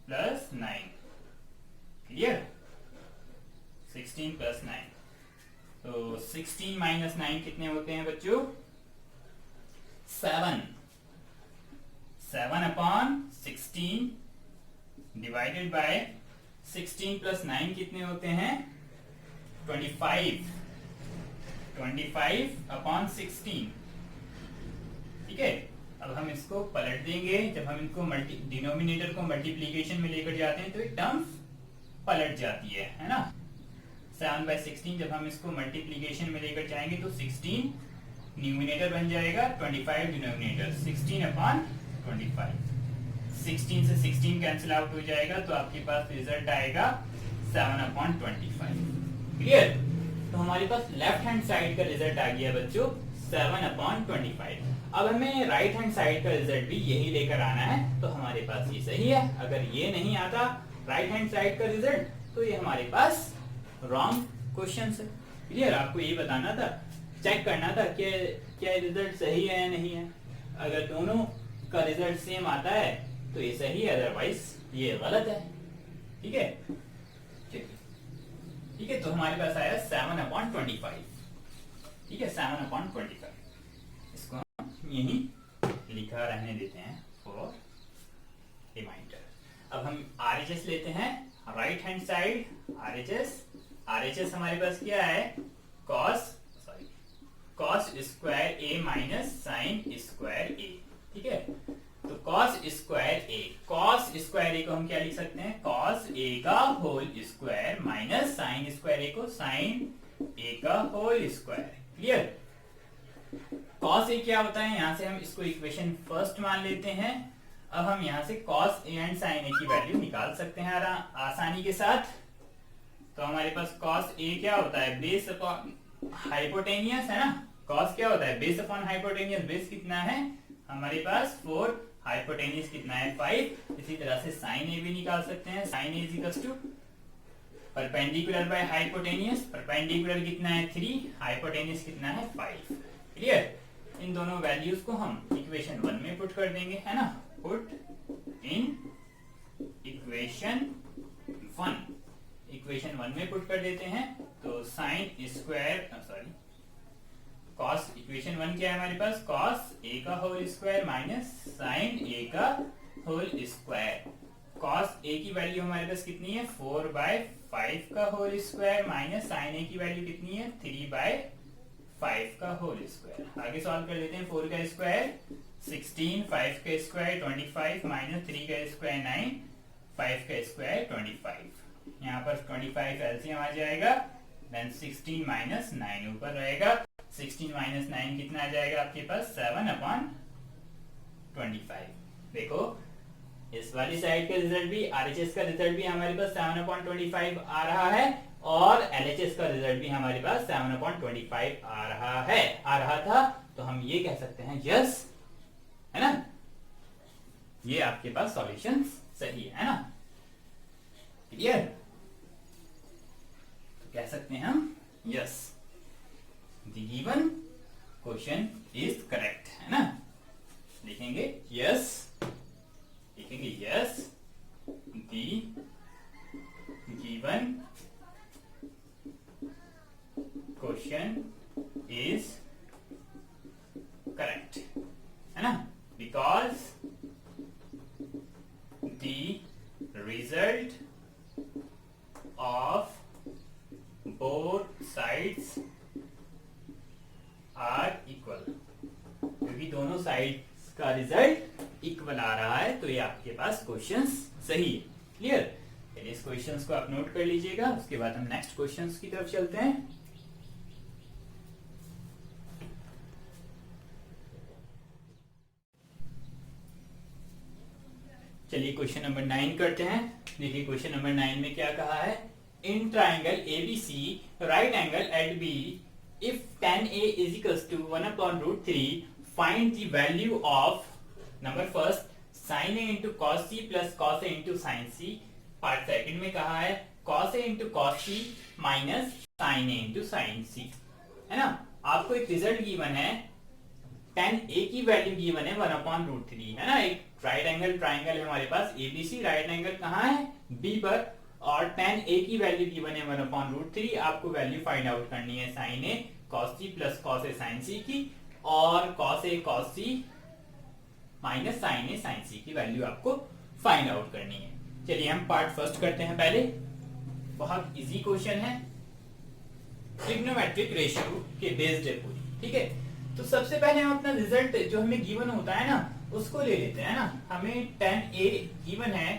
S1: प्लस 9। Clear, 16 plus 9। तो 16 माइनस 9 कितने होते हैं बच्चों? 7। 7 अपॉन 16 डिवाइडेड बाय 16 प्लस 9 कितने होते हैं? 25। 25 अपॉन 16। ठीक है, अब हम इसको पलट देंगे। जब हम इनको डिनोमिनेटर को मल्टीप्लीकेशन में लेकर जाते हैं तो ये टर्म्स पलट जाती है ना। 7 बाय 16 जब हम इसको मल्टीप्लीकेशन में लेकर जाएंगे तो 16 न्यूमिनेटर बन जाएगा, 25 डिनोमिनेटर, 16 अपॉन 25। 16 से 16 कैंसिल आउट हो जाएगा तो आपके पास रिजल्ट आएगा 7 अपॉन 25। क्लियर, तो हमारे पास लेफ्ट हैंड साइड का रिजल्ट आ गया बच्चों 7 अपॉन 25। अब हमें राइट हैंड साइड का रिजल्ट भी यही लेकर आना है, तो हमारे पास ये सही है। अगर ये नहीं आता राइट हैंड साइड का रिजल्ट तो ये हमारे पास रॉन्ग क्वेश्चन है। क्लियर, आपको ये बताना था, चेक करना था कि क्या रिजल्ट सही है या नहीं है। अगर दोनों का रिजल्ट सेम आता है तो ये सही है, अदरवाइज ये गलत है। ठीक है, ठीक है, तो हमारे पास आया 7 अपॉन 25। ठीक है, 7 अपॉन 25। इसको हम यही लिखा रहने देते हैं फॉर रिमाइंडर। अब हम आरएचएस लेते हैं, right hand side RHS. RHS हमारे पास क्या है? Cos square A minus sine square A. ठीक है, तो cos square A, cos square A को हम क्या लिख सकते हैं? कॉस ए का whole square minus sine square A को साइन ए का whole square. Clear, cos A क्या होता है? यहां से हम इसको इक्वेशन फर्स्ट मान लेते हैं। अब हम यहां से cos A and sign A की वैल्यू निकाल सकते हैं आसानी के साथ। तो हमारे पास कॉस ए क्या होता है? बेस अपॉन हाइपोटेनियस है ना। कॉस क्या होता है? Base upon hypotenuse. बेस कितना है हमारे पास? 4। हाइपोटेनियस कितना है? 5। इसी तरह से साइन ए भी निकाल सकते हैं। Sine A equals to perpendicular by hypotenuse. Perpendicular कितना है? 3। हाइपोटेनियस कितना है? 5। क्लियर, इन दोनों वैल्यूज को हम इक्वेशन 1 में पुट कर देंगे, है ना। Put in equation 1। इक्वेशन 1 में पुट कर देते हैं तो साइन स्क्वायर कॉस, इक्वेशन 1 क्या है हमारे पास? कॉस ए का whole square minus sign A का होल स्क्वायर। कॉस ए की वैल्यू हमारे पास कितनी है? 4/5 का whole square minus sign A की वैल्यू कितनी है? 3/5 का होल स्क्वायर। आगे सॉल्व कर लेते हैं। 4 का स्क्वायर 16, 5 का स्क्वायर 25 माइनस 3 का स्क्वायर 9, 5 का स्क्वायर 25। यहाँ पर 25 एलसीएम आ जाएगा, देन 16 माइनस 9 ऊपर रहेगा। 16 माइनस 9 कितना आ जाएगा आपके पास? 7 अपॉन 25। देखो इस वाली साइड का रिजल्ट भी, आरएचएस का रिजल्ट भी हमारे पास 7 अपॉन 25 आ रहा है और एलएचएस का रिजल्ट भी हमारे पास 7 अपॉन 25 आ रहा था। तो हम ये कह सकते हैं यस, है ना, ये आपके पास सॉल्यूशन सही है ना। क्लियर, तो कह सकते हैं हम yes, the given question is correct, है ना। लिखेंगे यस, लिखेंगे yes, the given question is correct, है ना, because the result of both sides are equal। क्योंकि दोनों साइड्स का रिजल्ट इक्वल आ रहा है तो ये आपके पास क्वेश्चंस सही है। क्लियर, चलिए इस क्वेश्चंस को आप नोट कर लीजिएगा, उसके बाद हम नेक्स्ट क्वेश्चंस की तरफ चलते हैं। चलिए क्वेश्चन नंबर 9 करते हैं। देखिए क्वेश्चन नंबर 9 में क्या कहा है, in triangle ABC right angle at B if tan A is equals to 1 upon root 3 find the value of number first sin A into cos C plus cos A into sin C। Part second में कहा है cos A into cos C minus sin A into sin C, है ना। आपको एक result given है, tan A की value given है 1 अपॉन रूट 3, है ना। एक राइट एंगल ट्राइंगल है हमारे पास ABC, राइट एंगल कहाँ है B पर, और tan A की वैल्यू गिवन है 1 अपॉन रूट 3। आपको वैल्यू फाइंड आउट करनी है sin A cos C plus cos A sin C की, और cos A cos C minus sin A sin C की वैल्यू आपको फाइंड आउट करनी है। चलिए हम पार्ट फर्स्ट करते हैं। पहले बहुत इजी क्वेश्चन है, ट्रिग्नोमेट्रिक रेशियो के बेस्ड है पूरी, ठीक है। तो सबसे पहले हम अपना रिजल्ट जो हमें गिवन होता है ना उसको ले लेते हैं ना। हमें tan A गिवन है,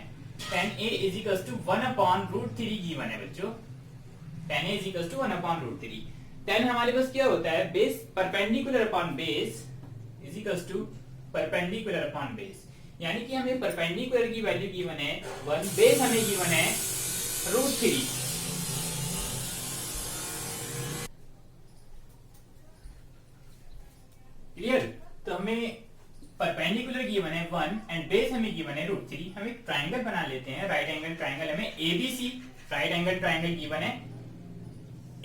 S1: tan A is equals to 1 upon root 3 given है बच्चों। tan A is equals to 1 upon root 3। tan हमारे पास क्या होता है, base perpendicular upon base is equals to perpendicular upon base, यानी कि हमें परपेंडिकुलर की वैल्यू गिवन है 1, बेस हमें गिवन है रूट 3। क्लियर। तो हमें परपेंडिकुलर गिवन है 1 एंड बेस हमें गिवन है रूट 3। हम एक ट्राइंगल बना लेते हैं, राइट एंगल ट्राइंगल हमें ABC right angle triangle given है।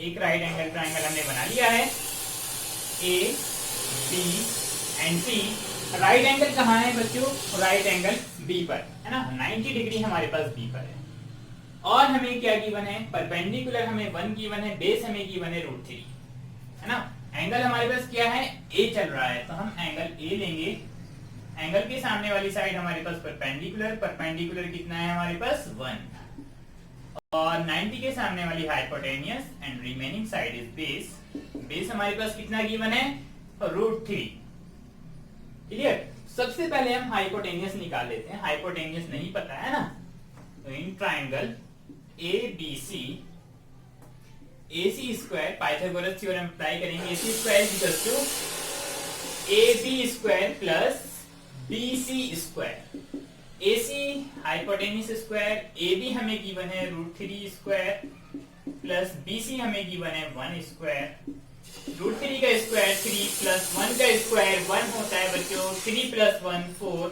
S1: एक राइट एंगल ट्राइंगल हमने बना लिया है, A B and C. Right angle कहाँ है बच्चों, राइट एंगल बी पर, है ना। 90 डिग्री हमारे पास बी पर है। और हमें क्या गिवन है, परपेंडिकुलर हमें 1 गिवन है, बेस हमें गिवन है रूट 3, है ना। एंगल हमारे पास क्या है, ए चल रहा है, तो हम एंगल ए लेंगे। एंगल के सामने वाली साइड हमारे पास परपेंडिकुलर, परपेंडिकुलर कितना है हमारे पास 1, और 90 के सामने वाली hypotenuse and remaining side is base. Base हमारे पास कितना गिवन है, रूट 3। क्लियर। सबसे पहले हम हाइपोटेनियस निकाल लेते हैं, हाइपोटेनियस नहीं पता है ना। तो in triangle ABC AC square, Pythagoras theorem apply करेंगे, AC square is equal to AB square plus BC square. AC hypotenuse square, AB हमें गिवन है रूट 3 स्क्वायर प्लस BC हमें गिवन है 1 स्क्वायर। रूट 3 का स्क्वायर 3 प्लस 1 का square 1 होता है बच्चों, 3 plus 1 4।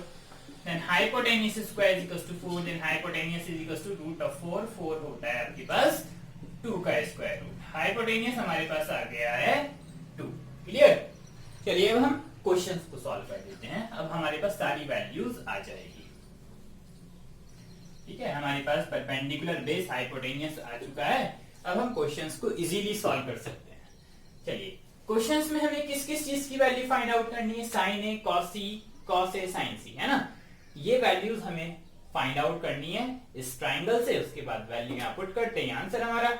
S1: Then hypotenuse square is equal to 4, then hypotenuse is equal to root of 4, 4 होता है आपके पास 2 का स्क्वायर रूट। हाइपोटेनियस हमारे पास आ गया है 2। क्लियर। चलिए अब हम क्वेश्चंस को सॉल्व कर देते हैं। अब हमारे पास सारी वैल्यूज आ जाएगी, ठीक है। हमारे पास परपेंडिकुलर बेस हाइपोटेनियस आ चुका है। अब हम क्वेश्चंस को इजीली सॉल्व कर सकते हैं। चलिए क्वेश्चंस में हमें किस किस चीज की वैल्यू फाइंड आउट करनी है, sin A cos C cos A sin C, है ना। ये वैल्यूज हमें फाइंड आउट करनी है इस ट्राइंगल से। उसके बाद वैल्यू यहाँ पुट करते हैं, आंसर हमारा।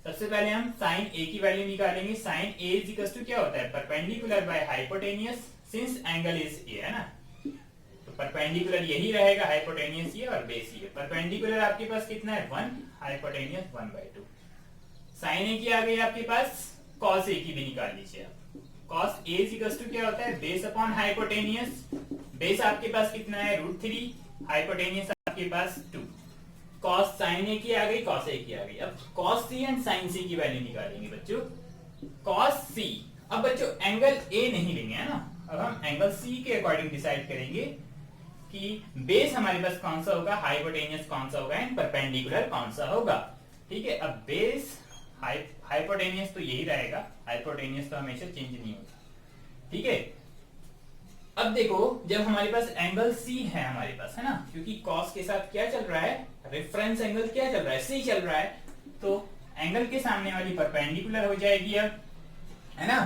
S1: सबसे पहले हम sin A की वैल्यू निकालेंगे। sin A is equal to क्या होता है, perpendicular by hypotenuse, since angle is A, है ना। तो परपेंडिकुलर यही रहेगा, हाइपोटेनियस ये और बेस ये। परपेंडिकुलर आपके पास कितना है 1, हाइपोटेनियस 1/2। sin A की आ गई आपके पास, cos A की भी निकाल लीजिए आप। cos A is equal to क्या होता है, बेस अपॉन हाइपोटेनियस। बेस आपके पास कितना है रूट 3, हाइपोटेनियस आपके पास 2। cos sin A की आ गई, cos A की आ गई। अब cos C and sin C की वैल्यू निकालेंगे बच्चों। cos C, अब बच्चों एंगल A नहीं लेंगे, है ना। अब हम एंगल C के अकॉर्डिंग डिसाइड करेंगे कि बेस हमारे पास कौन सा होगा, हाइपोटेनियस कौन सा होगा एंड परपेंडिकुलर कौन सा होगा, ठीक है। अब बेस हाइपोटेनियस तो यही रहेगा, हाइपोटेनियस तो हमेशा चेंज नहीं होता, ठीक है। अब देखो जब हमारे पास एंगल C है हमारे पास, है ना, क्योंकि cos के साथ क्या चल रहा है, रेफरेंस एंगल क्या चल रहा है, C चल रहा है, तो एंगल के सामने वाली परपेंडिकुलर हो जाएगी अब, है ना।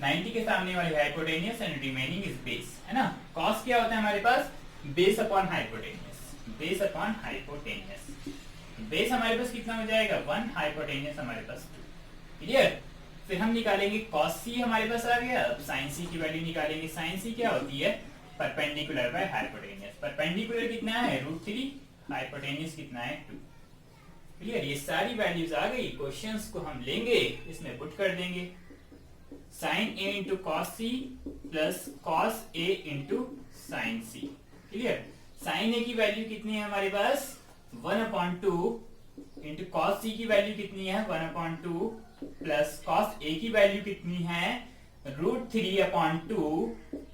S1: 90 के सामने वाली hypotenuse and remaining is base, है ना। cos क्या होता है हमारे पास, base upon hypotenuse, base upon hypotenuse. Base हमारे पास कितना हो जाएगा 1, हाइपोटेनियस हमारे पास 2। क्लियर। फिर हम निकालेंगे cos C हमारे पास आ गया। अब sin C की वैल्यू निकालेंगे। sin C क्या होती है, परपेंडिकुलर बाय हाइपोटेनियस। परपेंडिकुलर कितना है रूट 3, हाइपोटेनियस कितना है 2। क्लियर। ये सारी वैल्यूज आ गई। क्वेश्चंस को हम लेंगे, इसमें पुट कर देंगे। sin A into cos C plus cos A into sin C। Clear. Sine A की वैल्यू कितनी है हमारे पास 1/2 इंटू कॉस सी की वैल्यू कितनी है 1/2 प्लस कॉस ए की वैल्यू कितनी है √3/2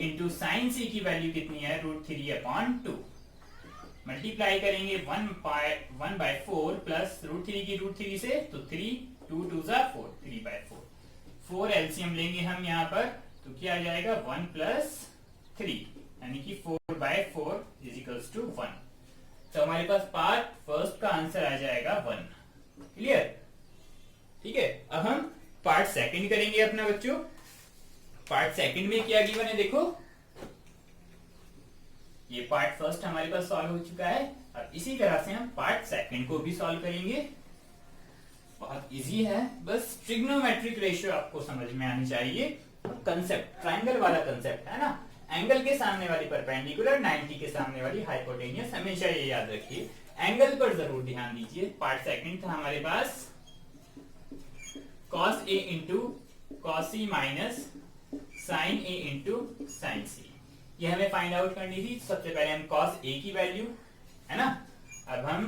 S1: इंटू साइन सी की वैल्यू कितनी है √3/2 मल्टीप्लाई करेंगे 1/4 प्लस √3 की √3 से तो 3 2 2 4 3/4 4 एलसीएम लेंगे हम यहाँ पर तो क्या आ जाएगा 1 प्लस 3 यानी कि 4/4 इज इक्वल्स टू 1। तो हमारे पास पार्ट फर्स्ट का आंसर आ जाएगा 1। क्लियर? ठीक है, अब हम पार्ट सेकंड करेंगे अपना बच्चों। पार्ट सेकंड में क्या गिवन है देखो, ये पार्ट फर्स्ट हमारे पास सॉल्व हो चुका है। अब इसी तरह से हम पार्ट सेकंड को भी सॉल्व करेंगे। बहुत इजी है, बस ट्रिग्नोमेट्रिक रेशियो आपको समझ में आनी चाहिए। कंसेप्ट ट्रायंगल वाला कंसेप्ट है ना, एंगल के सामने वाली परपेंडिकुलर 90 के सामने वाली हाइपोटेनियस, हमेशा ये याद रखिए। एंगल पर जरूर ध्यान दीजिए। पार्ट सेकंड था हमारे पास cos A into cos C minus sin A into sin C। ये हमें फाइंड आउट करनी थी। सबसे पहले हम cos A की वैल्यू है ना, अब हम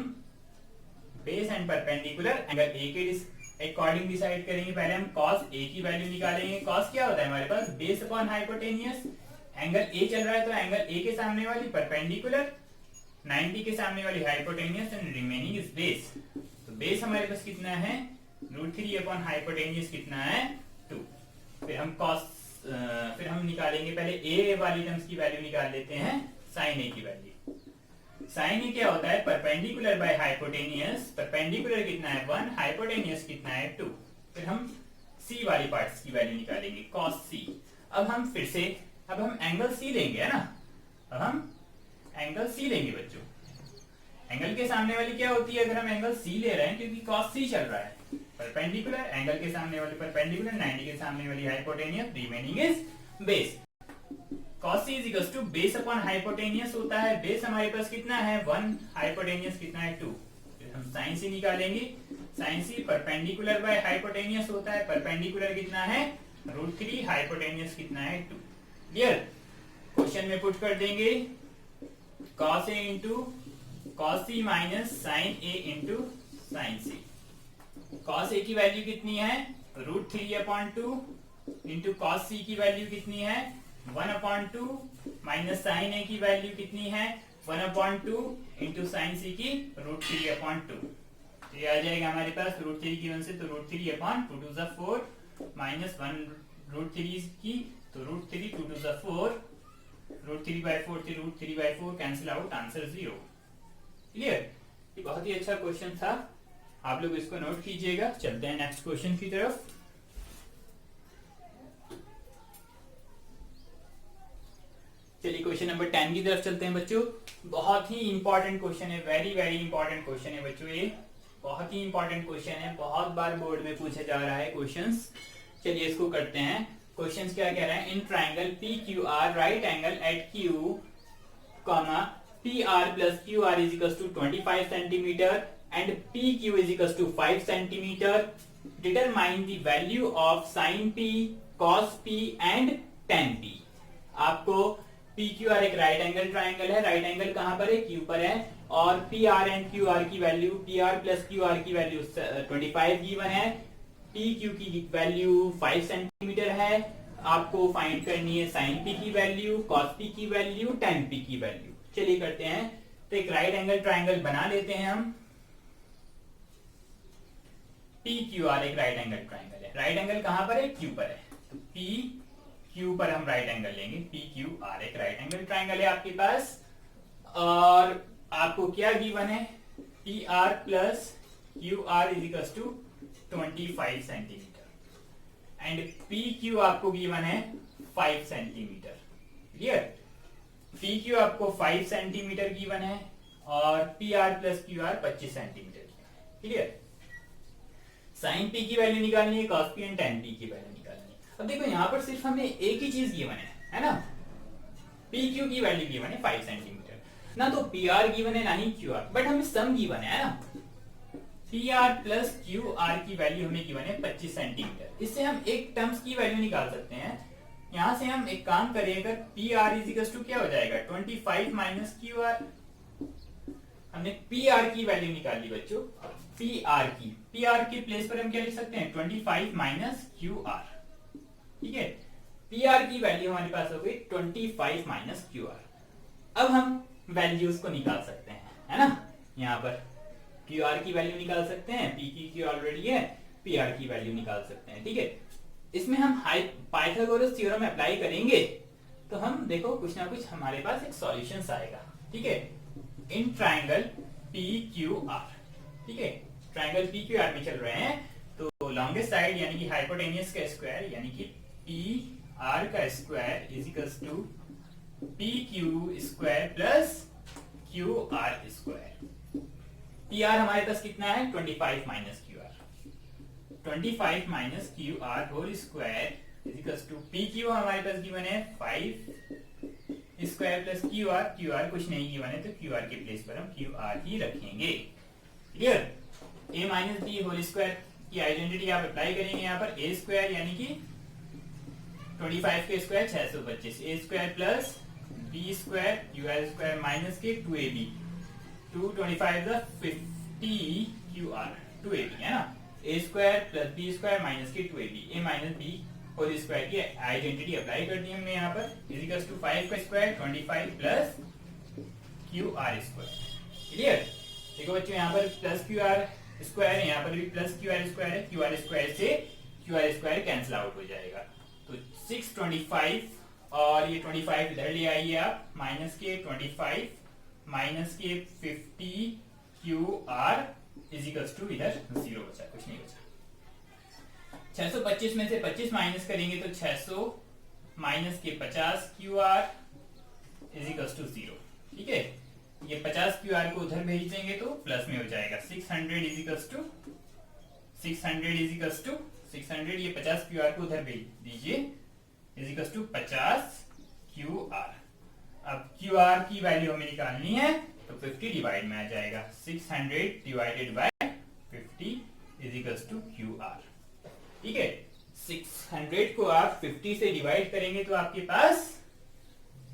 S1: base and perpendicular angle A के अकॉर्डिंग डिसाइड करेंगे। पहले हम cos A की वैल्यू निकालेंगे। cos क्या होता है हमारे पास base upon hypotenuse. Angle A चल रहा है तो एंगल A के सामने वाली परपेंडिकुलर 90 के सामने वाली hypotenuse and remaining is base. तो बेस हमारे पास कितना है √3 अपॉन हाइपोटेनियस कितना है 2। फिर हम निकालेंगे पहले A वाली टर्म्स की वैल्यू निकाल लेते हैं sin A की वैल्यू। sin A क्या होता है परपेंडिकुलर बाय हाइपोटेनियस। परपेंडिकुलर कितना है 1, हाइपोटेनियस कितना है 2। फिर हम C वाली पार्ट्स की वैल्यू निकालेंगे cos C। अब हम एंगल C लेंगे है ना, अब हम एंगल C लेंगे बच्चों। एंगल के सामने वाली क्या होती है अगर हम एंगल C ले रहे हैं, क्योंकि cos C चल रहा है परपेंडिकुलर, एंगल के सामने वाली परपेंडिकुलर 90 के सामने वाली hypotenuse, remaining is base. cos C is equals to base upon hypotenuse होता है। बेस हमारे पास कितना है 1, हाइपोटेनियस कितना है 2। फिर हम sin C निकालेंगे। sin C perpendicular by hypotenuse होता है। परपेंडिकुलर कितना है √3, हाइपोटेनियस कितना है 2। क्लियर? क्वेश्चन में पुट कर देंगे cos A into cos C minus sin A into sin C। cos A की वैल्यू कितनी है √3/2 इंटू cos C की वैल्यू कितनी है 1/2 माइनस sin A की वैल्यू कितनी है 1/2 इंटू sin C की √3/2। तो ये आ जाएगा हमारे पास √3 की 1 से तो √3/2 2 4 माइनस 1 √3 की तो √3 2 2 4 √3/4 से √3/4 कैंसिल आउट, आंसर 0। क्लियर? ये बहुत ही अच्छा क्वेश्चन था, आप लोग इसको नोट कीजिएगा। चलते हैं नेक्स्ट क्वेश्चन की तरफ। चलिए क्वेश्चन नंबर 10 की तरफ चलते हैं बच्चों। बहुत ही इंपॉर्टेंट क्वेश्चन है, वेरी वेरी इंपॉर्टेंट क्वेश्चन है बच्चों। ये बहुत ही इंपॉर्टेंट क्वेश्चन है, बहुत बार बोर्ड में पूछा जा रहा है क्वेश्चंस। चलिए इसको करते हैं। क्वेश्चंस क्या कह रहा है, in triangle PQR right angle at Q, PR plus QR is equals to 25 centimeter and PQ is equals to 5 centimeter. Determine the value of sin P, cos P and tan P. आपको PQR एक right angle triangle है, right angle कहां पर है Q पर है, और PR and QR की वैल्यू, PR प्लस QR की वैल्यू 25 गिवन है, PQ की वैल्यू 5 सेंटीमीटर है। आपको फाइंड करनी है sin P की वैल्यू, cos P की वैल्यू, tan P की वैल्यू। चलिए करते हैं। तो एक राइट एंगल ट्राइंगल बना लेते हैं हम। PQR एक राइट एंगल ट्राइंगल है, राइट एंगल कहां पर है Q पर है, तो PQ पर हम राइट एंगल लेंगे। PQR एक राइट एंगल ट्राइंगल है आपके पास, और आपको क्या गिवन है PR plus QR is equal to 25 centimetre and PQ आपको गिवन है 5 सेंटीमीटर। क्लियर? PQ आपको 5 सेंटीमीटर गिवन है और PR plus QR 25 centimetre. Clear? sin P की वैल्यू निकालनी है, cos P and tan P की वैल्यू निकालनी है। अब देखो यहाँ पर सिर्फ हमें एक ही चीज गिवन है ना, PQ की वैल्यू गिवन है 5 सेंटीमीटर, ना तो PR गिवन है ना ही QR, बट हमें सम गिवन है ना, PR प्लस QR की वैल्यू हमें गिवन है 25 सेंटीमीटर। इससे हम एक टर्म्स की वैल्यू निकाल सकते हैं। यहां से हम एक काम करें, अगर PR इज इक्वल टू क्या हो जाएगा 25 माइनस QR, हमने पी आर की वैल्यू निकाल ली बच्चों। पी आर की प्लेस पर हम क्या लिख सकते हैं 25 माइनस क्यू आर। ठीक है, पी आर की वैल्यू हमारे पास हो गई 25 माइनस क्यू आर। अब हम वैल्यूज को निकाल सकते हैं, है ना। यहाँ पर क्यू आर की वैल्यू निकाल सकते हैं, पी की क्यू ऑलरेडी है, पी आर की वैल्यू निकाल सकते हैं। ठीक है, इसमें हम पाइथागोरस थ्योरम अप्लाई करेंगे तो हम देखो कुछ ना कुछ हमारे पास एक सॉल्यूशंस आएगा। ठीक है, in triangle P Q R. ठीक है, ट्राइंगल पी क्यू आर में चल रहे हैं तो लॉन्गेस्ट साइड यानी कि हाइपोटेनियस का स्क्वायर यानी कि पी आर का square is equals to P Q square plus Q R square. P R हमारे पास कितना है 25 minus Q R, 25 minus Q R whole square is equals to P Q हमारे पास गिवन है 5 स्क्वायर प्लस क्यू आर कुछ नहीं given है तो क्यू आर के प्लेस पर हम क्यू आर ही रखेंगे। Clear, A minus B whole square की आइडेंटिटी आप अप्लाई करेंगे यहाँ पर। ए स्क्वायर यानी कि 25 के square 625, A square plus B square Q R square minus के 2ab, 225 50 क्यू आर 2ab है ना। A square plus B square minus के 2ab, A minus B whole square की आइडेंटिटी अप्लाई कर दी हमने यहाँ पर। इज इक्वल्स टू 5 का square 25 plus Q R square. Clear, देखो बच्चों यहाँ पर प्लस क्यू आर स्क्वायर है, यहाँ पर भी प्लस क्यू आर स्क्वायर है, क्यू आर स्क्वायर से Q R square cancel out हो जाएगा। तो 625 और ये 25 इधर ले आइए आप, माइनस के 25 माइनस के 50 Q R is equals to इधर 0 बचा, कुछ नहीं बचा। 625 में से 25 माइनस करेंगे तो 600 माइनस के 50 Q R is equals to 0। ठीक है, ये 50 क्यू आर को उधर भेज देंगे तो प्लस में हो जाएगा। 600 इज इक्वल्स टू 600 ये 50 क्यू आर को उधर भेज दीजिए is equals to 50 Q R. अब क्यू आर की वैल्यू हमें निकालनी है तो 50 डिवाइड में आ जाएगा। 600 divided by 50 is equals to Q R. ठीक है, 600 को आप 50 से डिवाइड करेंगे तो आपके पास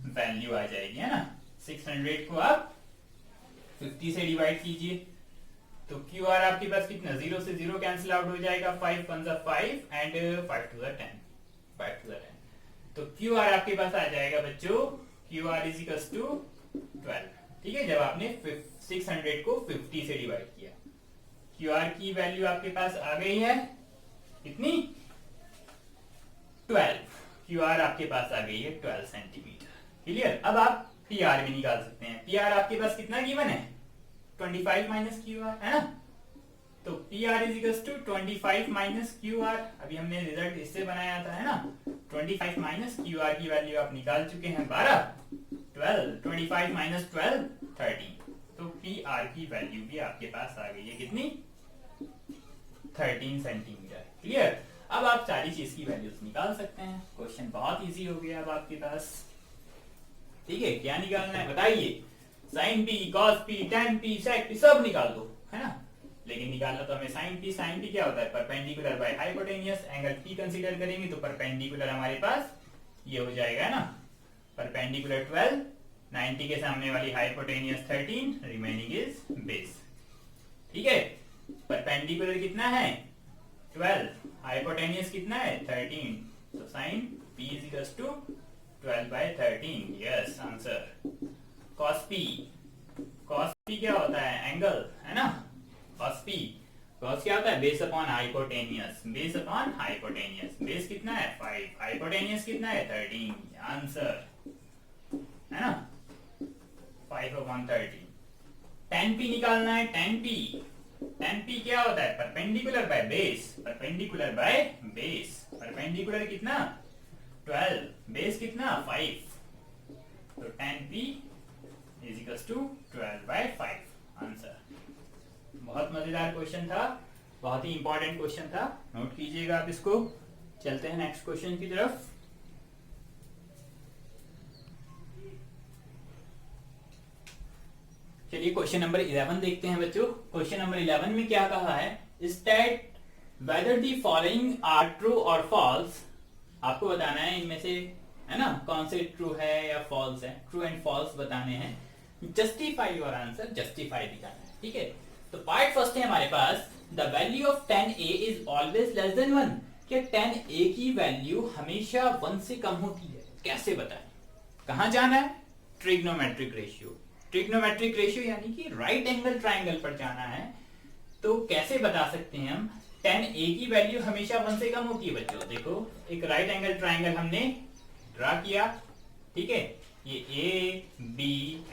S1: वैल्यू आ जाएगी, है ना। 600 को आप 50 से डिवाइड कीजिए तो क्यू आर आपके पास कितना 0 से 0 कैंसिल आउट हो जाएगा। 5 1 5 एंड 5 2 10 तो क्यू आर आपके पास आ जाएगा बच्चों, Q R is equals to 12। ठीक है, जब आपने 600 को 50 से डिवाइड किया, क्यू आर की वैल्यू आपके पास आ गई है कितनी 12। क्यू आर आपके पास आ गई है 12 सेंटीमीटर। क्लियर, अब आप पी आर भी निकाल सकते हैं। पी आर आपके पास कितना गिवन है 25 माइनस क्यू आर, है ना। तो P R is equals to 25 minus Q R. अभी हमने रिजल्ट इससे बनाया था, है ना। 25 माइनस क्यू आर की वैल्यू आप निकाल चुके हैं 12, 12, 25 माइनस 12 13। तो पी आर की वैल्यू भी आपके पास आ गई है कितनी 13 सेंटीमीटर। क्लियर, अब आप सारी चीज की वैल्यूज निकाल सकते हैं। क्वेश्चन बहुत इजी हो गया अब आपके पास। ठीक है, क्या निकालना है बताइए। Sine P, cos P, tan P, sec P सब निकाल दो, है ना। लेकिन निकालना तो हमें साइन पी क्या होता है perpendicular by hypotenuse. Angle P consider करेंगे तो परपेंडिकुलर हमारे पास ये हो जाएगा, है ना। परपेंडिकुलर 12, 90 के सामने वाली हाइपोटेनियस 13, रिमेनिंग इज बेस। ठीक है, परपेंडिकुलर कितना है 12, हाइपोटेनियस कितना है 13, तो sine P is equals to 12 by 13। Yes answer. cos p क्या होता है एंगल, है ना। cos क्या होता है बेस अपॉन हाइपोटेनियस, बेस कितना है 5, हाइपोटेनियस कितना है 13। आंसर, है ना 5/13। tan p निकालना है। tan p क्या होता है परपेंडिकुलर बाय बेस, परपेंडिकुलर कितना 12, बेस कितना 5, तो tan p is equals to 12/5। Answer. बहुत मजेदार क्वेश्चन था, बहुत ही इंपॉर्टेंट क्वेश्चन था, नोट कीजिएगा आप इसको। चलते हैं नेक्स्ट क्वेश्चन की तरफ। चलिए क्वेश्चन नंबर 11 देखते हैं बच्चों। क्वेश्चन नंबर 11 में क्या कहा है, state whether the following are true और फॉल्स। आपको बताना है इनमें से, है ना, कौन से ट्रू है या फॉल्स है। ट्रू एंड फॉल्स बताने हैं। जस्टिफाई योर आंसर, जस्टिफाई दिखाना है, ठीक है। तो पार्ट फर्स्ट है हमारे पास, the value of tan a is always less than 1। क्या tan a की वैल्यू हमेशा 1 से कम होती है? कैसे बताएं? कहां जाना है? Trigonometric ratio. ट्रिग्नोमेट्रिक रेशियो यानी कि राइट एंगल ट्राइंगल पर जाना है। तो कैसे बता सकते हैं हम tan a की वैल्यू हमेशा 1 से कम होती है? बच्चों देखो, एक राइट एंगल ट्राइंगल हमने ड्रा किया, ठीक है। ये a b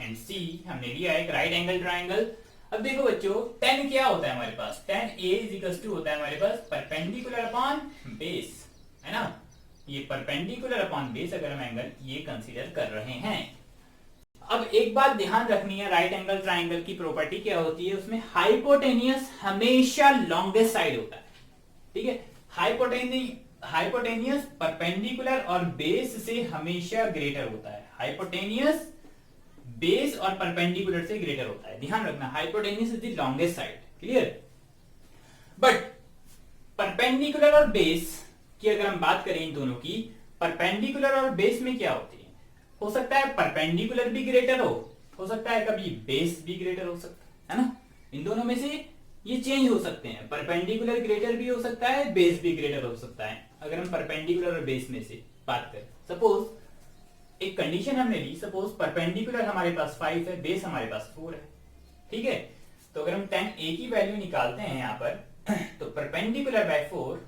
S1: एंड c हमने लिया एक राइट एंगल ट्राइंगल। अब देखो बच्चों, tan क्या होता है हमारे पास? tan a is equal to होता है हमारे पास परपेंडिकुलर अपॉन बेस, है ना। ये परपेंडिकुलर अपॉन बेस अगर हम एंगल ये कंसीडर कर रहे हैं। अब एक बात ध्यान रखनी है, राइट एंगल ट्राइंगल की प्रॉपर्टी क्या होती है? उसमें हाइपोटेनियस हमेशा लॉन्गेस्ट साइड होता है, ठीक है। हाइपोटेनियस परपेंडिकुलर और बेस से हमेशा ग्रेटर होता है। हाइपोटेनियस बेस और परपेंडिकुलर से ग्रेटर होता है, ध्यान रखना। Hypotenuse is the longest side, clear. But perpendicular और बेस की अगर हम बात करें इन दोनों की, परपेंडिकुलर और बेस में क्या होती है? हो सकता है परपेंडिकुलर भी ग्रेटर हो सकता है कभी बेस भी ग्रेटर हो सकता है ना। इन दोनों में से ये चेंज हो सकते हैं, परपेंडिकुलर ग्रेटर भी हो सकता है, बेस भी ग्रेटर हो सकता है। अगर हम परपेंडिकुलर और बेस में से बात करें, सपोज एक कंडीशन हमने ली, सपोज परपेंडिकुलर हमारे पास 5 है, बेस हमारे पास 4 है, ठीक है। तो अगर हम tan a की वैल्यू निकालते हैं यहाँ पर, तो परपेंडिकुलर बाय 4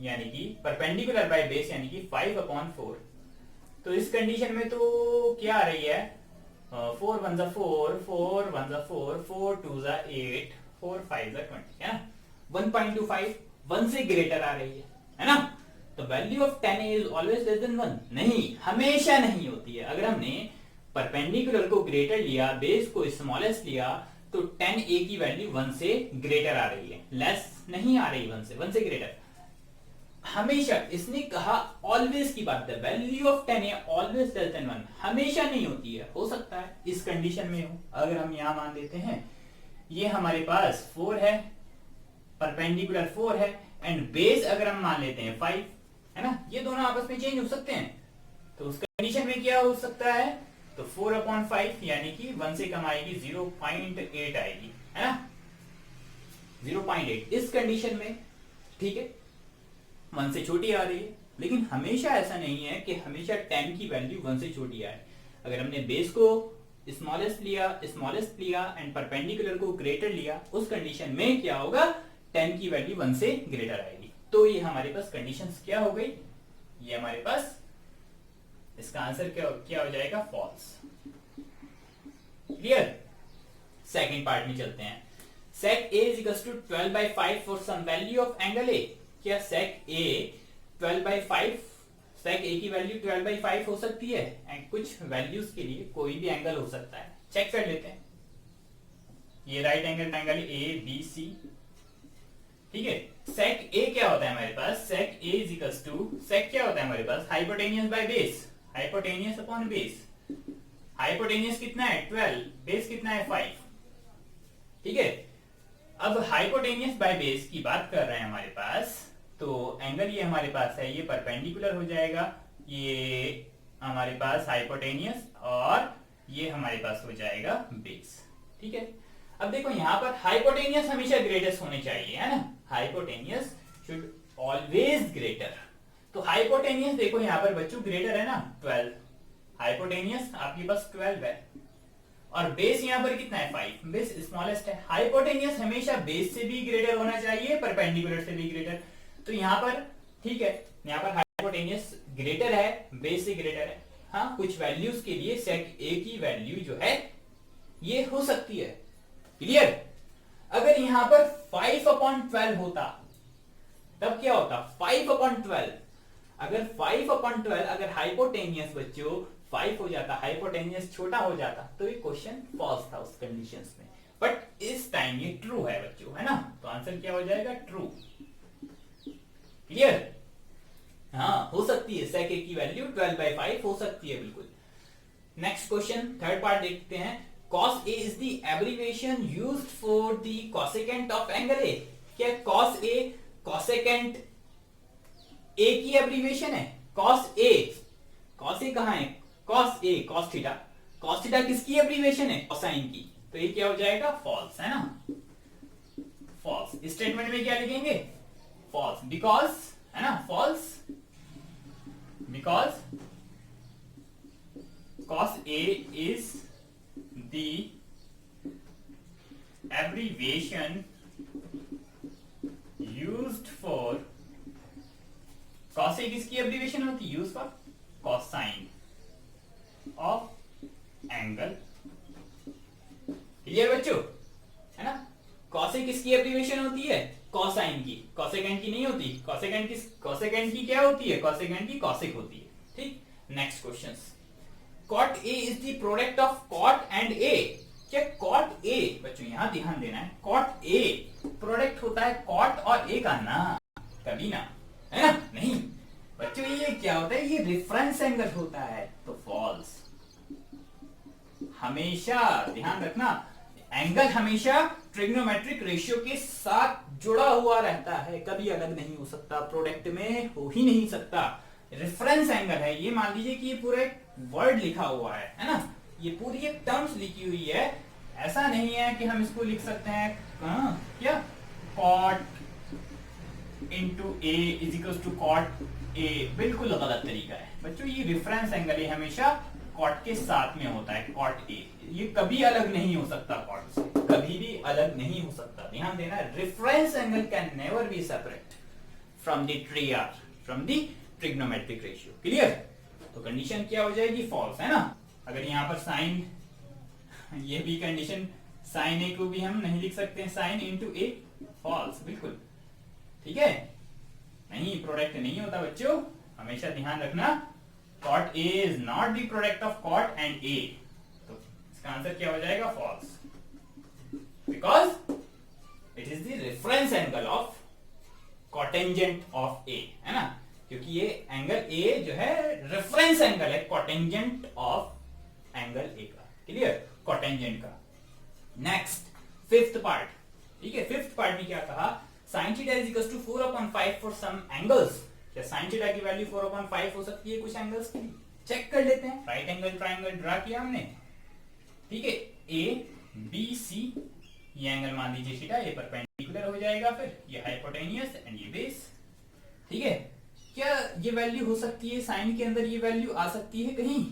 S1: यानी कि परपेंडिकुलर बाय बेस यानी कि 5/4। तो इस कंडीशन में तो क्या आ रही है? 4 1 4, 4 1 4, 4 2 8, 4 5 20, है ना। 1.25 1 से ग्रेटर आ रही है ना। तो value of tan a is always less than 1 नहीं, हमेशा नहीं होती है। अगर हमने परपेंडिकुलर को ग्रेटर लिया, बेस को स्मॉलेस्ट लिया, तो tan a की वैल्यू 1 से ग्रेटर आ रही है, लेस नहीं आ रही 1 से ग्रेटर हमेशा। इसने कहा ऑलवेज की बात है, value of tan a always less than 1 हमेशा नहीं होती है। हो सकता है इस कंडीशन में हो। अगर हम यहां मान लेते हैं ये हमारे पास 4 है, परपेंडिकुलर 4 है, एंड बेस अगर हम मान लेते हैं 5, है ना। ये दोनों आपस में चेंज हो सकते हैं। तो उस कंडीशन में क्या हो सकता है? तो 4/5 यानी कि 1 से कम आएगी, 0.8 आएगी, है ना। 0.8 इस कंडीशन में, ठीक है, 1 से छोटी आ रही है। लेकिन हमेशा ऐसा नहीं है कि हमेशा tan की वैल्यू 1 से छोटी आए। अगर हमने बेस को स्मॉलेस्ट लिया एंड परपेंडिकुलर को ग्रेटर लिया, उस कंडीशन में क्या होगा? tan की वैल्यू 1 से ग्रेटर आएगी। तो ये हमारे पास कंडीशंस क्या हो गई? ये हमारे पास इसका आंसर क्या हो जाएगा? फॉल्स। क्लियर। सेकंड पार्ट में चलते हैं। sec a is equals to 12/5 for some value of angle a। क्या sec a 12/5, sec a की वैल्यू 12/5 हो सकती है? एंड कुछ वैल्यूज के लिए कोई भी एंगल हो सकता है, चेक कर लेते हैं। ये right angle triangle A B C, ठीक है। sec a क्या होता है हमारे पास? sec a is equals to, sec क्या होता है हमारे पास? Hypotenuse by base, hypotenuse upon base. Hypotenuse कितना है? 12, बेस कितना है? 5, ठीक है। अब हाइपोटेनियस बाय बेस की बात कर रहे हैं हमारे पास, तो एंगल ये हमारे पास है, ये परपेंडिकुलर हो जाएगा, ये हमारे पास हाइपोटेनियस, और ये हमारे पास हो जाएगा बेस, ठीक है। अब देखो यहाँ पर हाइपोटेनियस हमेशा ग्रेटेस्ट होने चाहिए, है ना। Hypotenuse should always greater. तो हाइपोटेनियस देखो यहाँ पर बच्चों ग्रेटर है ना, 12। हाइपोटेनियस आपके पास 12 है, और बेस यहाँ पर कितना है? 5, बेस स्मॉलेस्ट है। हाइपोटेनियस हमेशा बेस से भी ग्रेटर होना चाहिए, परपेंडिकुलर से भी ग्रेटर। तो यहाँ पर ठीक है, यहाँ पर हाइपोटेनियस ग्रेटर है, बेस से ग्रेटर है। हाँ, कुछ वैल्यूज के लिए sec a की वैल्यू जो है ये हो सकती है, क्लियर। अगर यहाँ पर 5/12 होता तब क्या होता? 5/12। अगर 5/12 अगर हाइपोटेनियस बच्चों 5 हो जाता, हाइपोटेनियस छोटा हो जाता, तो ये क्वेश्चन फॉल्स था उस कंडीशंस में। बट इस टाइम ये ट्रू है बच्चों, है ना। तो आंसर क्या हो जाएगा? ट्रू। क्लियर। हाँ, हो सकती है sec a की वैल्यू 12/5 हो सकती है, बिल्कुल। नेक्स्ट क्वेश्चन, थर्ड पार्ट देखते हैं। cos a is the abbreviation used for the cosecant of angle a। क्या cos a cosecant a की एब्रीविएशन है? cos a कहां है? cos a cos theta, cos theta किसकी एब्रीविएशन है? कोसाइन की। तो ये क्या हो जाएगा? फॉल्स, है ना, फॉल्स। स्टेटमेंट में क्या लिखेंगे? फॉल्स, बिकॉज, है ना, false because cos A is the abbreviation used for, cos A किसकी एब्रीविएशन होती है? Use for cosine of angle. Clear बच्चों, है ना? cos A किसकी एब्रीविएशन होती है? cosine की। cosecant की नहीं होती। cosecant की क्या होती है? cosecant की cosec होती है। ठीक, next questions. cot A is the product of cot and A। क्या cot A, बच्चों यहां ध्यान देना है, cot A प्रोडक्ट होता है cot और A का ना, कभी ना, है ना? नहीं बच्चों, ये क्या होता है? ये रेफरेंस एंगल होता है, तो फॉल्स। हमेशा ध्यान रखना, एंगल हमेशा ट्रिग्नोमेट्रिक रेशियो के साथ जुड़ा हुआ रहता है, कभी अलग नहीं हो सकता, प्रोडक्ट में हो ही नहीं सकता। रेफरेंस एंगल है, ये मान लीजिए कि ये पूरा एक वर्ड लिखा हुआ है ना, ये पूरी एक टर्म्स लिखी हुई है। ऐसा नहीं है कि हम इसको लिख सकते हैं क्या, cot into A is equal to cot A, बिल्कुल गलत तरीका है बच्चों। ये रेफरेंस एंगल है, हमेशा cot के साथ में होता है, cot ए, ये कभी अलग नहीं हो सकता cot से, कभी भी अलग नहीं हो सकता। ध्यान देना, reference angle can never be separate from the from the trigonometric ratio. Clear? तो कंडीशन क्या हो जाएगी? फॉल्स, है ना। अगर यहाँ पर साइन, ये भी कंडीशन, साइन ए को भी हम नहीं लिख सकते हैं साइन इंटू ए, फॉल्स, बिल्कुल। ठीक है, नहीं, प्रोडक्ट नहीं होता बच्चों, हमेशा ध्यान रखना, cot A is not the product of cot and A। तो इसका आंसर क्या हो जाएगा? False, because it is the reference angle of cotangent of A, है ना, क्योंकि ये एंगल A जो है रेफरेंस एंगल है कॉटेंजेंट ऑफ एंगल A का। क्लियर? कॉटेंजेंट का। Next, fifth part. ठीक है, फिफ्थ पार्ट में क्या कहा? sin theta is equal to 4/5 for some angles. क्या sin थीटा की वैल्यू 4/5 हो सकती है कुछ एंगल्स के लिए? चेक कर लेते हैं। राइट एंगल ट्राइंगल ड्रा किया हमने, ठीक है, A B C, ये एंगल मान लीजिए थीटा, ये परपेंडिकुलर हो जाएगा, फिर ये हाइपोटेनियस एंड ये बेस। ठीक है, क्या ये वैल्यू हो सकती है साइन के अंदर? ये वैल्यू आ सकती है कहीं?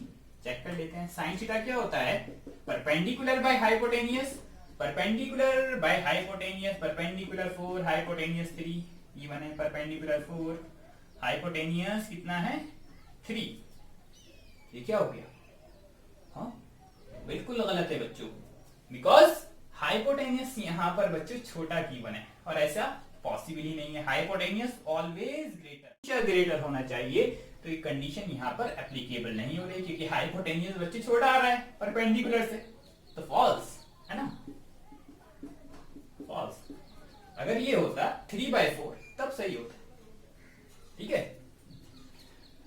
S1: चेक कर लेते हैं। साइन थीटा क्या होता है? Perpendicular by hypotenuse, perpendicular by hypotenuse, perpendicular 4 hypotenuse 3, ये बने परपेंडिकुलर 4 हाइपोटेनियस कितना है? 3। ये क्या हो गया? हाँ, बिल्कुल गलत है बच्चों, बिकॉज हाइपोटेनियस यहां पर बच्चों छोटा की बने, और ऐसा पॉसिबल ही नहीं है। हाइपोटेनियस ऑलवेज ग्रेटर होना चाहिए, तो ये कंडीशन यहाँ पर एप्लीकेबल नहीं हो रही, क्योंकि हाइपोटेनियस बच्चे छोटा आ रहा है परपेंडिकुलर से, तो फॉल्स, है ना, फॉल्स। अगर ये होता 3/4 तब सही होता। ठीक है,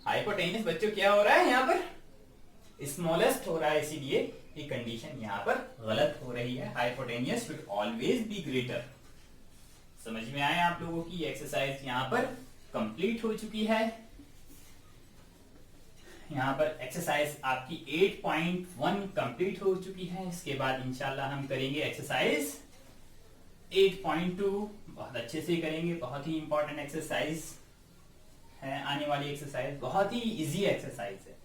S1: हाइपोटेनियस बच्चों क्या हो रहा है यहाँ पर? स्मॉलेस्ट हो रहा है, इसीलिए ये कंडीशन यहाँ पर गलत हो रही है। Hypotenuse should always be greater. समझ में आया आप लोगों की? एक्सरसाइज यहाँ पर कंप्लीट हो चुकी है। यहाँ पर एक्सरसाइज आपकी 8.1 कंप्लीट हो चुकी है। इसके बाद इंशाल्लाह हम करेंगे एक्सरसाइज 8.2, बहुत अच्छे से करेंगे। बहुत ही इंपॉर्टेंट एक्सरसाइज है, आने वाली एक्सरसाइज बहुत ही इजी एक्सरसाइज है।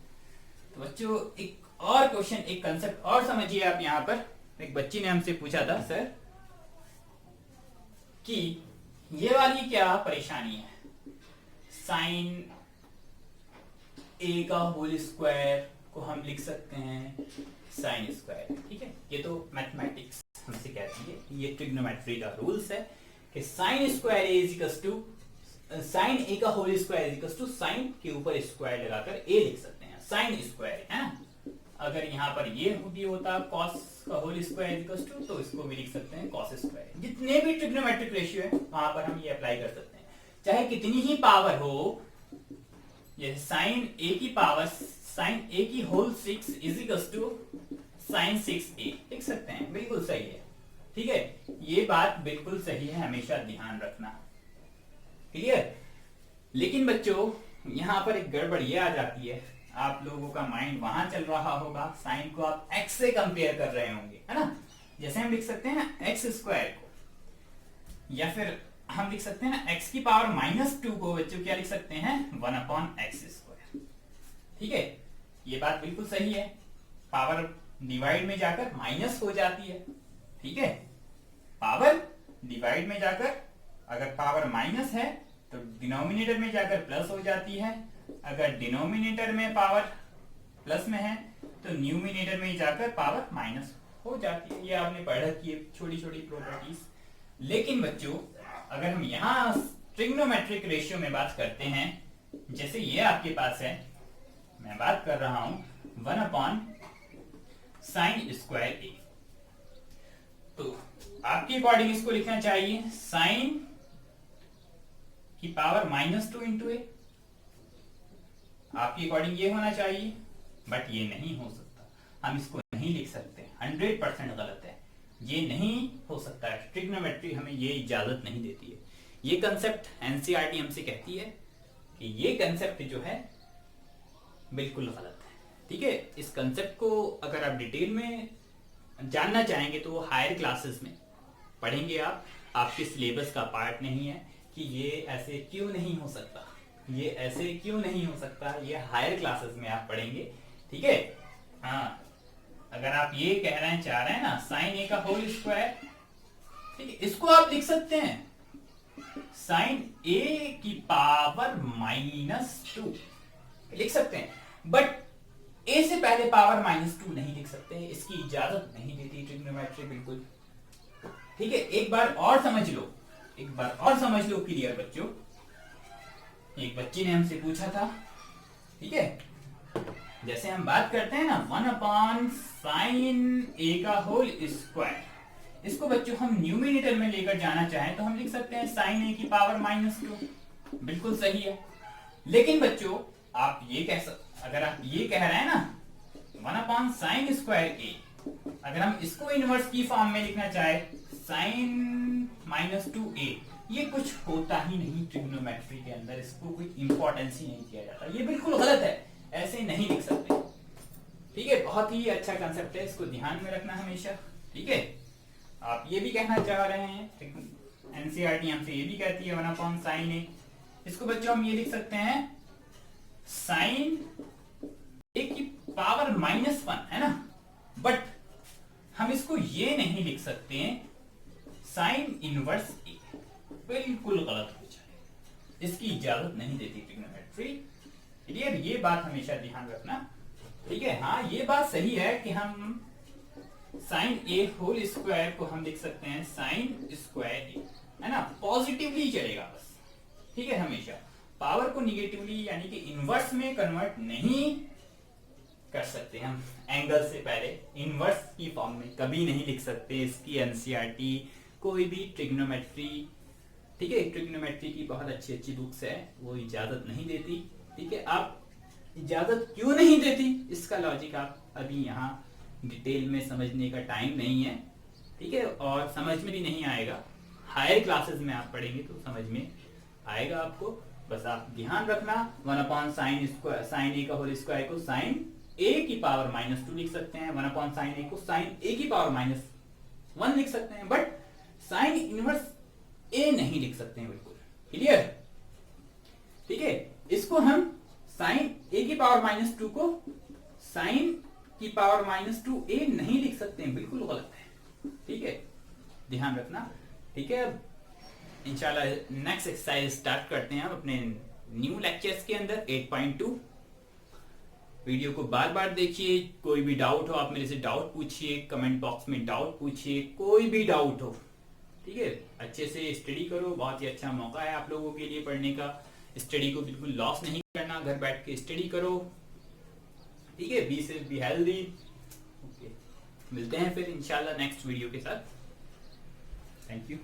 S1: तो बच्चों, एक और क्वेश्चन, एक कंसेप्ट और समझिए आप। यहाँ पर एक बच्ची ने हमसे पूछा था, सर कि ये वाली क्या परेशानी है, साइन ए का होल स्क्वायर को हम लिख सकते हैं साइन स्क्वायर। ठीक है, ये तो मैथमेटिक्स हमसे कहती है, ये ट्रिग्नोमेट्री का रूल्स है कि sine square A is equal to sine A का whole square is equal to sine के ऊपर स्क्वायर लगाकर ए लिख सकते हैं, साइन स्क्वायर, है ना। अगर यहाँ पर ये भी होता कॉस का होल स्क्वायर इक्वल टू, तो इसको भी लिख सकते हैं कॉस स्क्वायर। जितने भी ट्रिग्नोमेट्रिक रेशियो है वहां पर हम ये अप्लाई कर सकते हैं, चाहे कितनी ही पावर हो। ये साइन ए की पावर साइन ए की whole 6 is equal to sine 6a लिख सकते हैं, बिल्कुल सही है। ठीक है, ये बात बिल्कुल सही है, हमेशा ध्यान रखना। क्लियर? लेकिन बच्चों, यहां पर एक गड़बड़ ये आ जाती है, आप लोगों का माइंड वहां चल रहा होगा, साइन को आप x से कंपेयर कर रहे होंगे, है ना। जैसे हम लिख सकते हैं एक्स स्क्वायर को, या फिर हम लिख सकते हैं ना x की पावर -2 को बच्चों क्या लिख सकते हैं 1/x²। ठीक है, ये बात बिल्कुल सही है, पावर डिवाइड में जाकर माइनस हो जाती है। ठीक है, पावर डिवाइड में जाकर अगर पावर माइनस है तो डिनोमिनेटर में जाकर प्लस हो जाती है, अगर डिनोमिनेटर में पावर प्लस में है तो न्यूमिनेटर में जाकर पावर माइनस हो जाती है। ये आपने पढ़ रखी है छोटी छोटी प्रॉपर्टीज। लेकिन बच्चों अगर हम यहाँ ट्रिग्नोमेट्रिक रेशियो में बात करते हैं, जैसे ये आपके पास है, मैं बात कर रहा हूं 1/sin²a, तो आपके अकॉर्डिंग इसको लिखना चाहिए साइन की पावर -2 इंटू ए, आपके अकॉर्डिंग ये होना चाहिए, बट ये नहीं हो सकता, हम इसको नहीं लिख सकते, 100% गलत है, ये नहीं हो सकता है। ट्रिग्नोमेट्री हमें ये इजाजत नहीं देती है। ये कंसेप्ट एनसीईआरटी हमसे कहती है कि ये कंसेप्ट जो है बिल्कुल गलत है। ठीक है, इस कंसेप्ट को अगर आप डिटेल में जानना चाहेंगे तो वो हायर क्लासेस में पढ़ेंगे, आप आपके सिलेबस का पार्ट नहीं है कि ये ऐसे क्यों नहीं हो सकता, ये ऐसे क्यों नहीं हो सकता, ये हायर क्लासेस में आप पढ़ेंगे। ठीक है, हाँ, अगर आप ये कह रहे हैं चाह रहे हैं ना साइन ए का होल स्क्वायर, ठीक है, इसको आप लिख सकते हैं साइन ए की पावर -2 लिख सकते हैं, बट ए से पहले पावर -2 नहीं लिख सकते, इसकी इजाजत नहीं देती ट्रिग्नोमेट्री बिल्कुल। ठीक है, एक बार और समझ लो, एक बार और समझ लो क्लियर बच्चों। एक बच्ची ने हमसे पूछा था, ठीक है, जैसे हम बात करते हैं ना 1/sin a का होल स्क्वायर, इसको बच्चों हम न्यूमिनेटर में लेकर जाना चाहें तो हम लिख सकते हैं sin a की पावर -2, बिल्कुल सही है। लेकिन बच्चों आप ये अगर आप ये कह रहे हैं ना 1/sin² a, अगर हम इसको इनवर्स की फॉर्म में लिखना चाहे sin -2a, ये कुछ होता ही नहीं ट्रिग्नोमेट्री के अंदर, इसको कोई इंपॉर्टेंस ही नहीं दिया जाता, ये बिल्कुल गलत है, ऐसे नहीं लिख सकते। ठीक है, बहुत ही अच्छा कंसेप्ट है, इसको ध्यान में रखना हमेशा। ठीक है, आप ये भी कहना चाह रहे हैं, एनसीईआरटी हमसे ये भी कहती है 1/sin a, इसको बच्चों हम ये लिख सकते हैं साइन ए की पावर -1, है ना, बट हम इसको ये नहीं लिख सकते हैं साइन इनवर्स ए, बिल्कुल गलत हो जाए, इसकी इजाजत नहीं देती ट्रिग्नोमेट्री। क्लियर, ये बात हमेशा ध्यान रखना। ठीक है, हाँ ये बात सही है कि हम साइन ए होल स्क्वायर को हम लिख सकते हैं साइन स्क्वायर ए, है ना, पॉजिटिवली चलेगा बस। ठीक है, हमेशा पावर को निगेटिवली यानी कि इनवर्स में कन्वर्ट नहीं कर सकते हम, एंगल से पहले इनवर्स की फॉर्म में कभी नहीं लिख सकते, इसकी एनसीईआरटी कोई भी ट्रिग्नोमेट्री, ठीक है, ट्रिग्नोमेट्री की बहुत अच्छी अच्छी बुक्स है, वो इजाजत नहीं देती। ठीक है, आप इजाजत क्यों नहीं देती, इसका लॉजिक आप अभी यहाँ डिटेल में समझने का टाइम नहीं है। ठीक है, और समझ में भी नहीं आएगा, हायर क्लासेस में आप पढ़ेंगे तो समझ में आएगा आपको। बस आप ध्यान रखना 1/sin a का होल स्क्वायर को साइन a की पावर -2 लिख सकते हैं, 1/sin a को साइन a की पावर -1 लिख सकते हैं, बट साइन इनवर्स a नहीं लिख सकते हैं, बिल्कुल क्लियर। ठीक है, इसको हम साइन a की पावर -2 को साइन की पावर -2a नहीं लिख सकते हैं, बिल्कुल गलत है। ठीक है, ध्यान रखना। ठीक है, इंशाल्लाह नेक्स्ट एक्सरसाइज स्टार्ट करते हैं हम अपने न्यू लेक्चर्स के अंदर 8.2। वीडियो को बार बार देखिए, कोई भी डाउट हो आप मेरे से डाउट पूछिए, कमेंट बॉक्स में डाउट पूछिए, कोई भी डाउट हो। ठीक है, अच्छे से स्टडी करो, बहुत ही अच्छा मौका है आप लोगों के लिए पढ़ने का, स्टडी को बिल्कुल लॉस नहीं करना, घर बैठ के स्टडी करो। ठीक है, be safe be healthy. Okay, मिलते हैं फिर इंशाल्लाह नेक्स्ट वीडियो के साथ। Thank you.